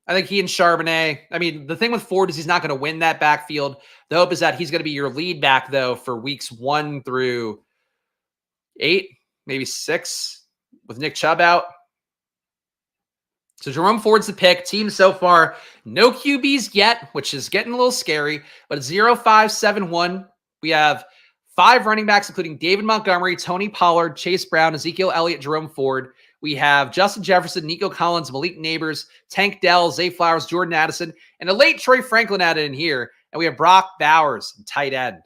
I think he and Charbonnet. I mean, the thing with Ford is he's not going to win that backfield. The hope is that he's going to be your lead back, though, for weeks 1 through 8, maybe 6, with Nick Chubb out. So Jerome Ford's the pick. Team so far, no QBs yet, which is getting a little scary, but 0-5-7-1. We have 5 running backs, including David Montgomery, Tony Pollard, Chase Brown, Ezekiel Elliott, Jerome Ford. We have Justin Jefferson, Nico Collins, Malik Neighbors, Tank Dell, Zay Flowers, Jordan Addison, and a late Troy Franklin added in here. And we have Brock Bowers, tight end.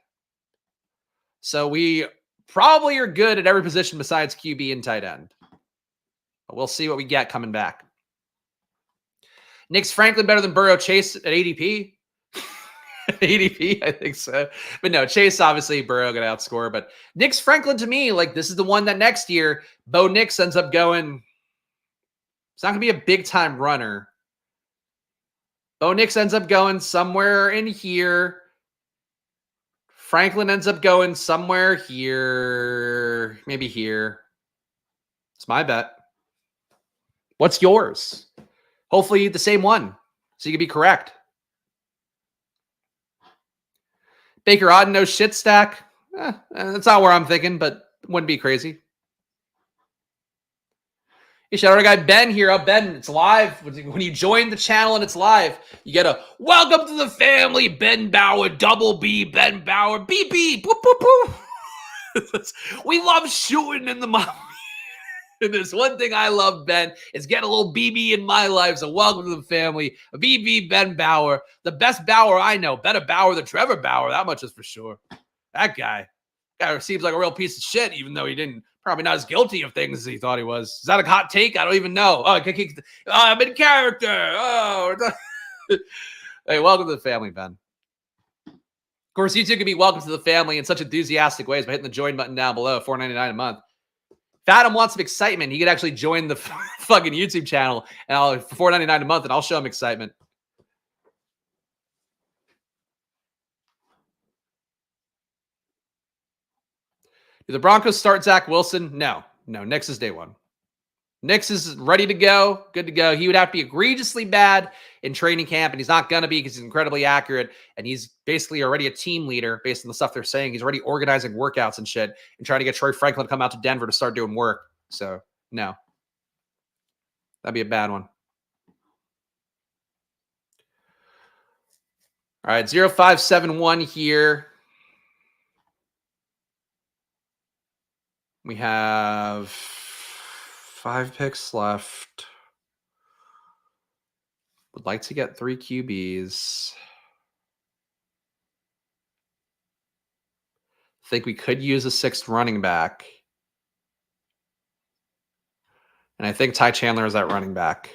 So we probably are good at every position besides QB and tight end. But we'll see what we get coming back. Nick's Franklin better than Burrow Chase at ADP? ADP, I think so. But no, Chase, obviously, Burrow going to outscore. But Nick's Franklin, to me, like, this is the one that next year, Bo Nix ends up going. It's not going to be a big-time runner. Bo Nix ends up going somewhere in here. Franklin ends up going somewhere here. Maybe here. It's my bet. What's yours? Hopefully the same one, so you can be correct. Baker Otten, no shit stack. That's not where I'm thinking, but wouldn't be crazy. You shout out our guy Ben here. Oh, Ben, it's live. When you join the channel and it's live, you get a welcome to the family, Ben Bauer, double B, Ben Bauer, BB, boop, boop, boop. We love shooting in the mouth. And there's one thing I love, Ben, is get a little BB in my life. So welcome to the family. BB Ben Bauer, the best Bauer I know. Better Bauer than Trevor Bauer. That much is for sure. That guy seems like a real piece of shit, even though he didn't. Probably not as guilty of things as he thought he was. Is that a hot take? I don't even know. Oh, I'm in character. Oh, hey, welcome to the family, Ben. Of course, you two can be welcome to the family in such enthusiastic ways by hitting the join button down below. $4.99 a month. If Adam wants some excitement, he could actually join the fucking YouTube channel and for $4.99 a month, and I'll show him excitement. Do the Broncos start Zach Wilson? No. Nix is day 1. Nix is ready to go, good to go. He would have to be egregiously bad in training camp, and he's not going to be because he's incredibly accurate, and he's basically already a team leader based on the stuff they're saying. He's already organizing workouts and shit and trying to get Troy Franklin to come out to Denver to start doing work. So, no. That'd be a bad one. All right, 0-5-7-1 here. We have 5 picks left. Would like to get 3 QBs. Think we could use a 6th running back. And I think Ty Chandler is that running back.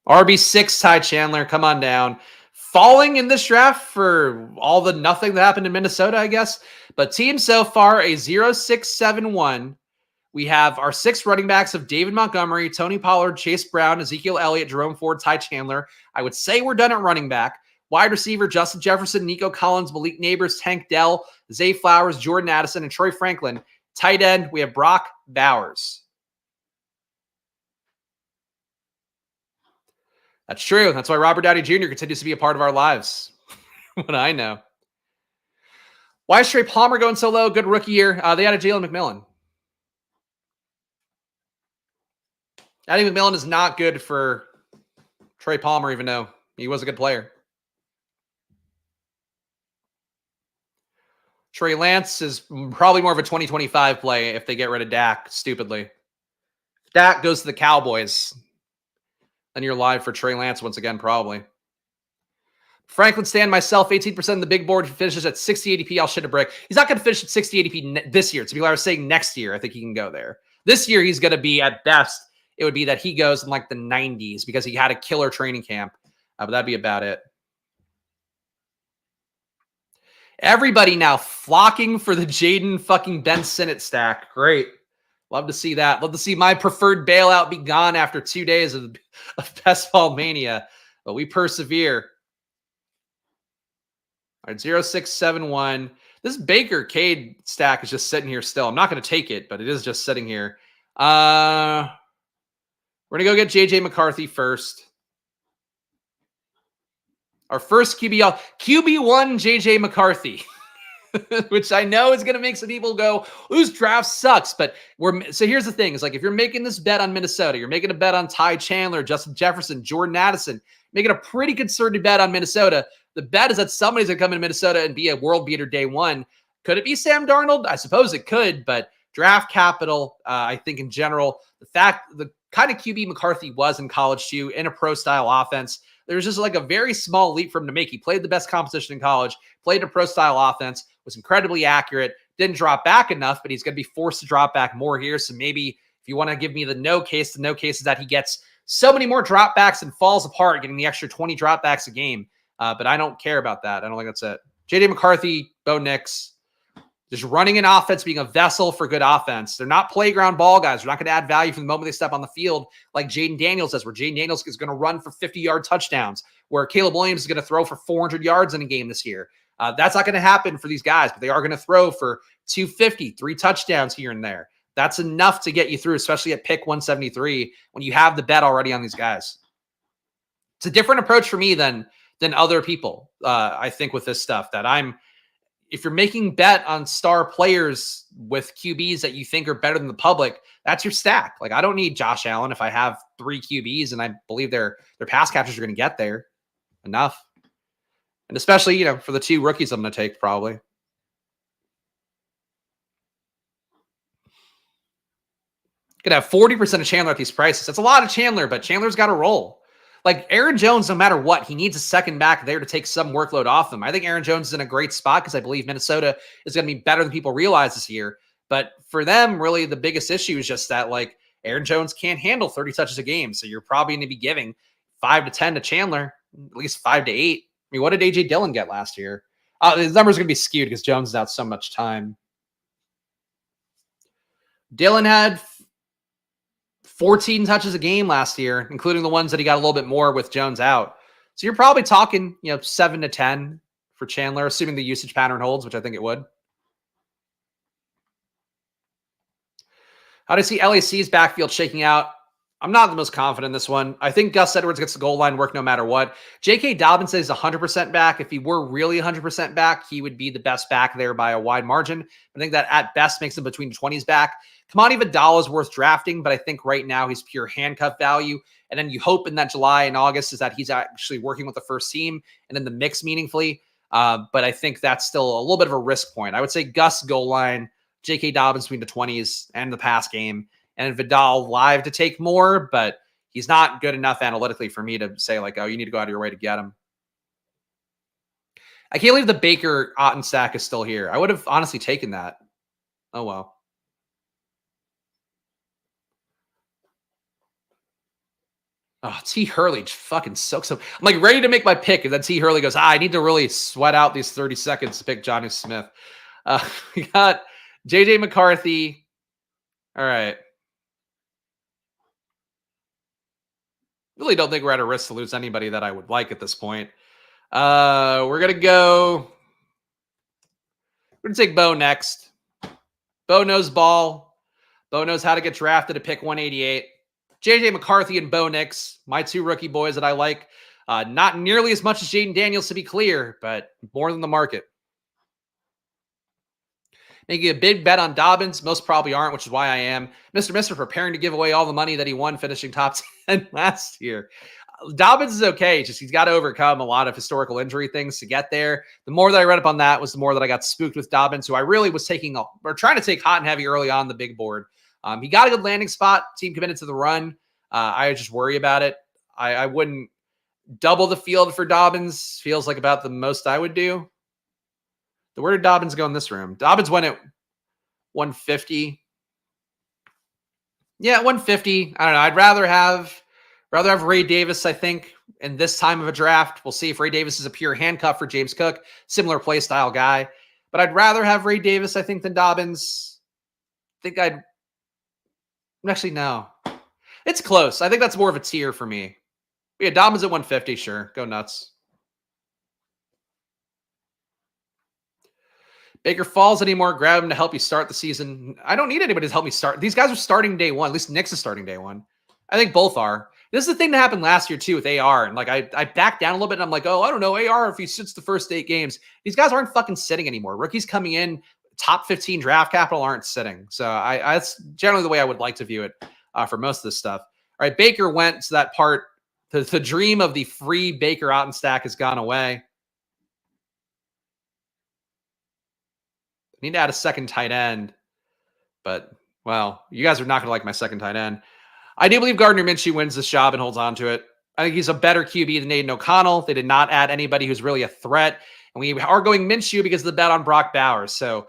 RB6 Ty Chandler, come on down. Falling in this draft for all the nothing that happened in Minnesota, I guess. But team so far, a 0-6-7-1. We have our 6 running backs of David Montgomery, Tony Pollard, Chase Brown, Ezekiel Elliott, Jerome Ford, Ty Chandler. I would say we're done at running back. Wide receiver, Justin Jefferson, Nico Collins, Malik Neighbors, Tank Dell, Zay Flowers, Jordan Addison, and Troy Franklin. Tight end, we have Brock Bowers. That's true. That's why Robert Downey Jr. continues to be a part of our lives. What I know. Why is Trey Palmer going so low? Good rookie year. They added Jalen McMillan. Addie McMillan is not good for Trey Palmer, even though he was a good player. Trey Lance is probably more of a 2025 play if they get rid of Dak, stupidly. If Dak goes to the Cowboys, then you're live for Trey Lance once again, probably. Franklin Stan, myself, 18% of the big board finishes at 60 ADP. I'll shit a brick. He's not going to finish at 60 ADP this year. To be honest, saying next year, I think he can go there. This year, he's going to be at best. It would be that he goes in like the 90s because he had a killer training camp. But that'd be about it. Everybody now flocking for the Jaden fucking Ben Sinnott stack. Great. Love to see that. Love to see my preferred bailout be gone after 2 days of Best Ball Mania. But we persevere. All right, 0671. This Baker Cade stack is just sitting here still. I'm not going to take it, but it is just sitting here. We're going to go get JJ McCarthy first. Our first QB1, JJ McCarthy, which I know is going to make some people go, whose draft sucks. But so here's the thing. It's like, if you're making this bet on Minnesota, you're making a bet on Ty Chandler, Justin Jefferson, Jordan Addison, making a pretty concerted bet on Minnesota. The bet is that somebody's going to come into Minnesota and be a world beater day one. Could it be Sam Darnold? I suppose it could, but draft capital, I think in general, the kind of QB McCarthy was in college too, in a pro style offense, there's just like a very small leap for him to make. He played the best competition in college, played a pro style offense, was incredibly accurate, didn't drop back enough, but he's going to be forced to drop back more here. So maybe if you want to give me the no case is that he gets so many more dropbacks and falls apart, getting the extra 20 dropbacks a game. But I don't care about that. I don't think that's it. JJ McCarthy, Bo Nix, just running an offense, being a vessel for good offense. They're not playground ball guys. They're not going to add value from the moment they step on the field like Jaden Daniels does, where Jaden Daniels is going to run for 50-yard touchdowns, where Caleb Williams is going to throw for 400 yards in a game this year. That's not going to happen for these guys, but they are going to throw for 250, 3 touchdowns here and there. That's enough to get you through, especially at pick 173 when you have the bet already on these guys. It's a different approach for me than other people, I think, with this stuff that if you're making bet on star players with QBs that you think are better than the public, that's your stack. Like, I don't need Josh Allen if I have 3 QBs and I believe their pass catchers are going to get there. Enough. And especially, for the 2 rookies I'm going to take probably. Could have 40% of Chandler at these prices. That's a lot of Chandler, but Chandler's got to roll. Like Aaron Jones, no matter what, he needs a second back there to take some workload off them. I think Aaron Jones is in a great spot because I believe Minnesota is going to be better than people realize this year. But for them, really, the biggest issue is just that, like, Aaron Jones can't handle 30 touches a game. So you're probably going to be giving 5 to 10 to Chandler, at least 5 to 8. I mean, what did A.J. Dillon get last year? The numbers are going to be skewed because Jones is out so much time. Dillon had 14 touches a game last year, including the ones that he got a little bit more with Jones out. So you're probably talking, 7 to 10 for Chandler, assuming the usage pattern holds, which I think it would. How do you see LAC's backfield shaking out? I'm not the most confident in this one. I think Gus Edwards gets the goal line work no matter what. J.K. Dobbins says he's 100% back. If he were really 100% back, he would be the best back there by a wide margin. I think that at best makes him between 20s back. Kamani Vidal is worth drafting, but I think right now he's pure handcuff value. And then you hope in that July and August is that he's actually working with the first team and in the mix meaningfully. But I think that's still a little bit of a risk point. I would say Gus goal line, J.K. Dobbins between the 20s and the pass game, and Vidal live to take more, but he's not good enough analytically for me to say like, oh, you need to go out of your way to get him. I can't believe the Baker Otten stack is still here. I would have honestly taken that. Oh, well. Oh, T. Hurley fucking soaks up. I'm like ready to make my pick. And then T. Hurley goes, I need to really sweat out these 30 seconds to pick Johnny Smith. We got JJ McCarthy. All right. Really don't think we're at a risk to lose anybody that I would like at this point. We're going to go. We're going to take Bo next. Bo knows ball. Bo knows how to get drafted at pick 188. JJ McCarthy and Bo Nix, my 2 rookie boys that I like. Not nearly as much as Jaden Daniels, to be clear, but more than the market. Making a big bet on Dobbins. Most probably aren't, which is why I am. Mr. preparing to give away all the money that he won finishing top 10 last year. Dobbins is okay. Just he's got to overcome a lot of historical injury things to get there. The more that I read up on that was the more that I got spooked with Dobbins, who I really was trying to take hot and heavy early on the big board. He got a good landing spot. Team committed to the run. I just worry about it. I wouldn't double the field for Dobbins. Feels like about the most I would do. Where did Dobbins go in this room? Dobbins went at 150. Yeah, 150. I don't know. I'd rather have Ray Davis, I think, in this time of a draft. We'll see if Ray Davis is a pure handcuff for James Cook. Similar play style guy. But I'd rather have Ray Davis, I think, than Dobbins. Actually, no. It's close. I think that's more of a tier for me. Yeah, Dobbins at 150, sure. Go nuts. Baker falls anymore. Grab him to help you start the season. I don't need anybody to help me start. These guys are starting day one. At least Nick's is starting day one. I think both are. This is the thing that happened last year, too, with AR. And, like, I backed down a little bit, and I'm like, oh, I don't know, AR, if he sits the first 8 games. These guys aren't fucking sitting anymore. Rookies coming in, top 15 draft capital aren't sitting. So that's generally the way I would like to view it for most of this stuff. All right, Baker went to that part. The dream of the free Baker out and stack has gone away. I need to add a second tight end. But, well, you guys are not going to like my second tight end. I do believe Gardner Minshew wins this job and holds on to it. I think he's a better QB than Aiden O'Connell. They did not add anybody who's really a threat. And we are going Minshew because of the bet on Brock Bowers. So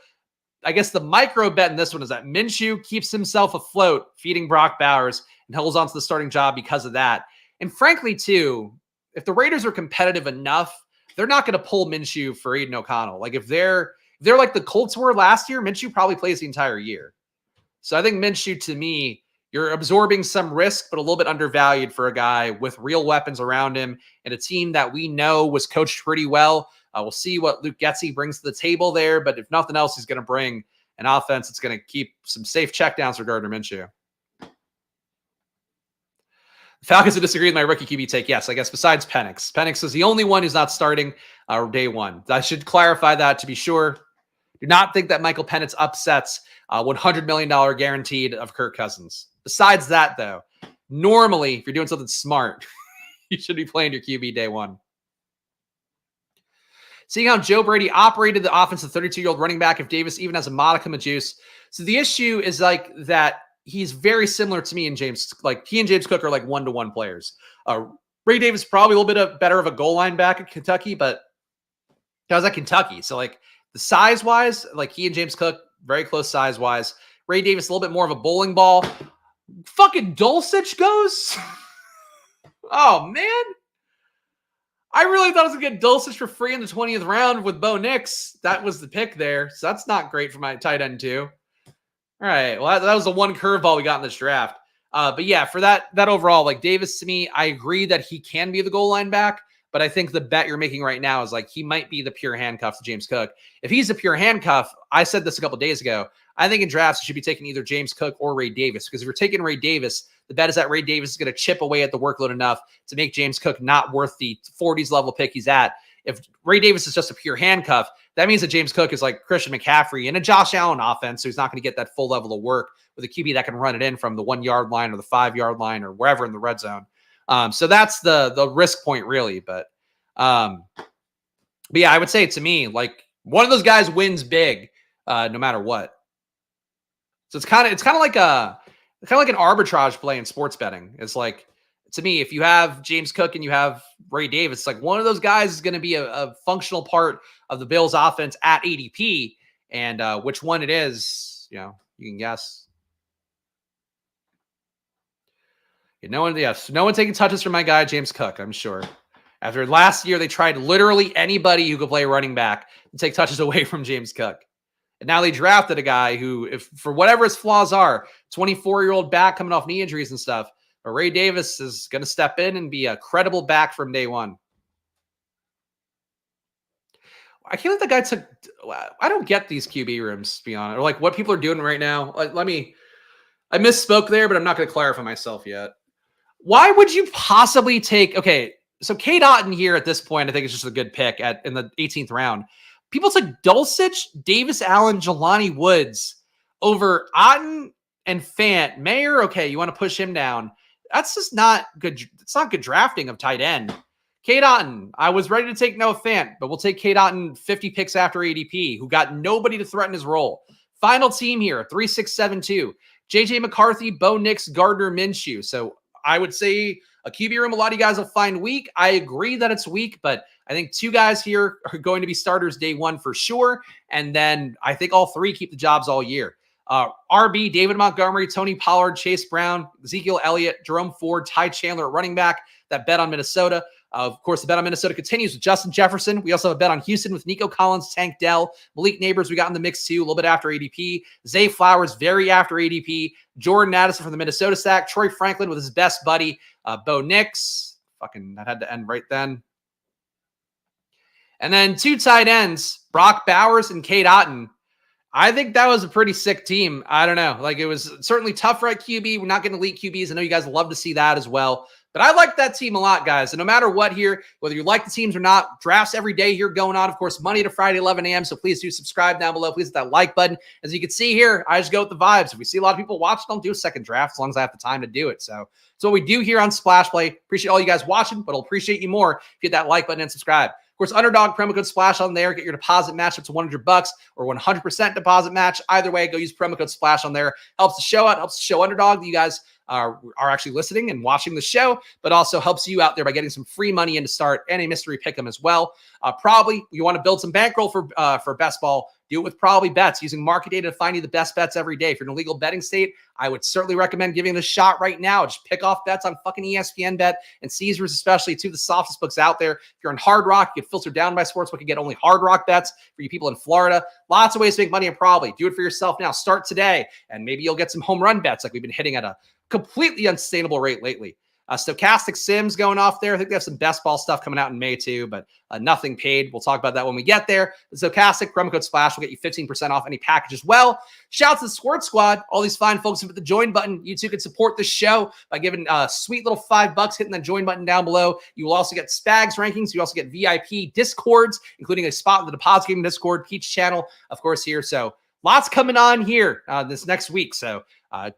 I guess the micro bet in this one is that Minshew keeps himself afloat, feeding Brock Bowers, and holds on to the starting job because of that. And frankly, too, if the Raiders are competitive enough, they're not going to pull Minshew for Aiden O'Connell. Like if they're like the Colts were last year, Minshew probably plays the entire year. So I think Minshew, to me, you're absorbing some risk, but a little bit undervalued for a guy with real weapons around him and a team that we know was coached pretty well. We'll see what Luke Getsy brings to the table there, but if nothing else, he's going to bring an offense that's going to keep some safe checkdowns for Gardner Minshew. The Falcons would disagree with my rookie QB take. Yes, I guess besides Penix. Penix is the only one who's not starting day one. I should clarify that to be sure. Do not think that Michael Penix upsets $100 million guaranteed of Kirk Cousins. Besides that, though, normally, if you're doing something smart, you should be playing your QB day one. Seeing how Joe Brady operated the offense of 32-year-old running back, if Davis even has a modicum of juice. So the issue is like that he's very similar to me and James. Like he and James Cook are like one-to-one players. Ray Davis probably a little bit better of a goal line back at Kentucky, but that was at Kentucky. So like the size-wise, like he and James Cook, very close size-wise. Ray Davis a little bit more of a bowling ball. Fucking Dulcich goes. Oh, man. I really thought I was going to get Dulcich for free in the 20th round with Bo Nix. That was the pick there. So that's not great for my tight end, too. All right. Well, that was the one curveball we got in this draft. But yeah, for that overall, like Davis, to me, I agree that he can be the goal line back. But I think the bet you're making right now is like he might be the pure handcuff to James Cook. If he's a pure handcuff, I said this a couple days ago, I think in drafts you should be taking either James Cook or Ray Davis. Because if you're taking Ray Davis, the bet is that Ray Davis is going to chip away at the workload enough to make James Cook not worth the 40s level pick he's at. If Ray Davis is just a pure handcuff, that means that James Cook is like Christian McCaffrey in a Josh Allen offense, so he's not going to get that full level of work with a QB that can run it in from the 1 yard line or the 5 yard line or wherever in the red zone. So that's the risk point really. But yeah, I would say to me, like one of those guys wins big no matter what. So it's kind of like an arbitrage play in sports betting. It's like, to me, if you have James Cook and you have Ray Davis, it's like one of those guys is going to be a functional part of the Bills offense at ADP, and which one it is, you can guess. No one taking touches from my guy, James Cook, I'm sure. After last year, they tried literally anybody who could play running back to take touches away from James Cook. And now they drafted a guy who, if for whatever his flaws are, 24-year-old back coming off knee injuries and stuff, but Ray Davis is going to step in and be a credible back from day one. I can't let the guy took. I don't get these QB rooms, to be honest, or like what people are doing right now. I misspoke there, but I'm not going to clarify myself yet. Why would you possibly take? Okay, so K. Dotton here at this point, I think it's just a good pick in the 18th round. People took Dulcich, Davis Allen, Jelani Woods over Otten and Fant. Mayer, okay, you want to push him down. That's just not good. It's not good drafting of tight end. Cade Otton, I was ready to take Noah Fant, but we'll take Cade Otton 50 picks after ADP, who got nobody to threaten his role. Final team here, 3-6-7-2. JJ McCarthy, Bo Nix, Gardner Minshew. So I would say a QB room a lot of you guys will find weak. I agree that it's weak, but I think two guys here are going to be starters day one for sure. And then I think all three keep the jobs all year. RB, David Montgomery, Tony Pollard, Chase Brown, Ezekiel Elliott, Jerome Ford, Ty Chandler at running back. That bet on Minnesota. Of course, the bet on Minnesota continues with Justin Jefferson. We also have a bet on Houston with Nico Collins, Tank Dell, Malik Neighbors. We got in the mix too, a little bit after ADP. Zay Flowers, very after ADP. Jordan Addison from the Minnesota stack. Troy Franklin with his best buddy, Bo Nix. Fucking, that had to end right then. And then two tight ends, Brock Bowers and Cade Otton. I think that was a pretty sick team. I don't know. Like, it was certainly tougher at QB. We're not getting elite QBs. I know you guys love to see that as well. But I like that team a lot, guys. And no matter what here, whether you like the teams or not, drafts every day here going on. Of course, Monday to Friday, 11 a.m. So please do subscribe down below. Please hit that like button. As you can see here, I just go with the vibes. If we see a lot of people watching, I'll do a second draft as long as I have the time to do it. So that's what we do here on Splash Play. Appreciate all you guys watching, but I'll appreciate you more if you hit that like button and subscribe. Of course, Underdog, promo code SPLASH on there. Get your deposit match up to $100 or 100% deposit match. Either way, go use promo code SPLASH on there. Helps the show out, helps the show Underdog that you guys are actually listening and watching the show, but also helps you out there by getting some free money in to start and a mystery pick'em as well. Probably you want to build some bankroll for best ball. Do it with Probably Bets, using market data to find you the best bets every day. If you're in a legal betting state, I would certainly recommend giving it a shot right now. Just pick off bets on fucking ESPN Bet and Caesars, especially, two of the softest books out there. If you're in Hard Rock, you get filtered down by Sportsbook. You get only Hard Rock bets for you people in Florida. Lots of ways to make money and Probably. Do it for yourself now. Start today, and maybe you'll get some home run bets like we've been hitting at a completely unsustainable rate lately. Stochastic Sims going off there. I think they have some best ball stuff coming out in May too, but nothing paid. We'll talk about that when we get there. The Stochastic promo code SPLASH will get you 15% off any package as well. Shouts to the Squirt Squad. All these fine folks who hit the join button. You too can support the show by giving a sweet little $5, hitting that join button down below. You will also get Spags rankings. You also get VIP Discords, including a spot in the Deposit Game Discord, Peach channel, of course, here. So lots coming on here this next week. So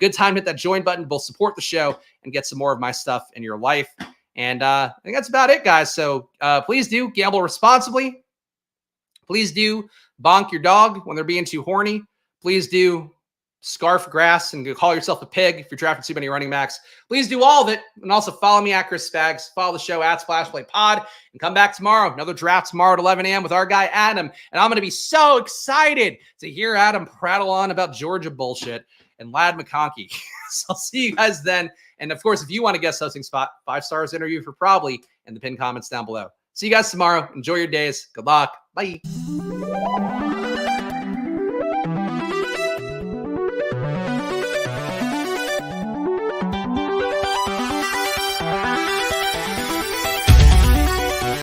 good time to hit that join button, both support the show and get some more of my stuff in your life. And I think that's about it, guys. So please do gamble responsibly. Please do bonk your dog when they're being too horny. Please do scarf grass and call yourself a pig if you're drafting too many running backs. Please do all of it. And also follow me at Chris Spags. Follow the show at Splash Play Pod. And come back tomorrow. Another draft tomorrow at 11 a.m. with our guy Adam. And I'm going to be so excited to hear Adam prattle on about Georgia bullshit and Lad McConkey. So I'll see you guys then. And of course, if you want a guest hosting spot, 5 stars interview for Probably in the pinned comments down below. See you guys tomorrow. Enjoy your days. Good luck. Bye.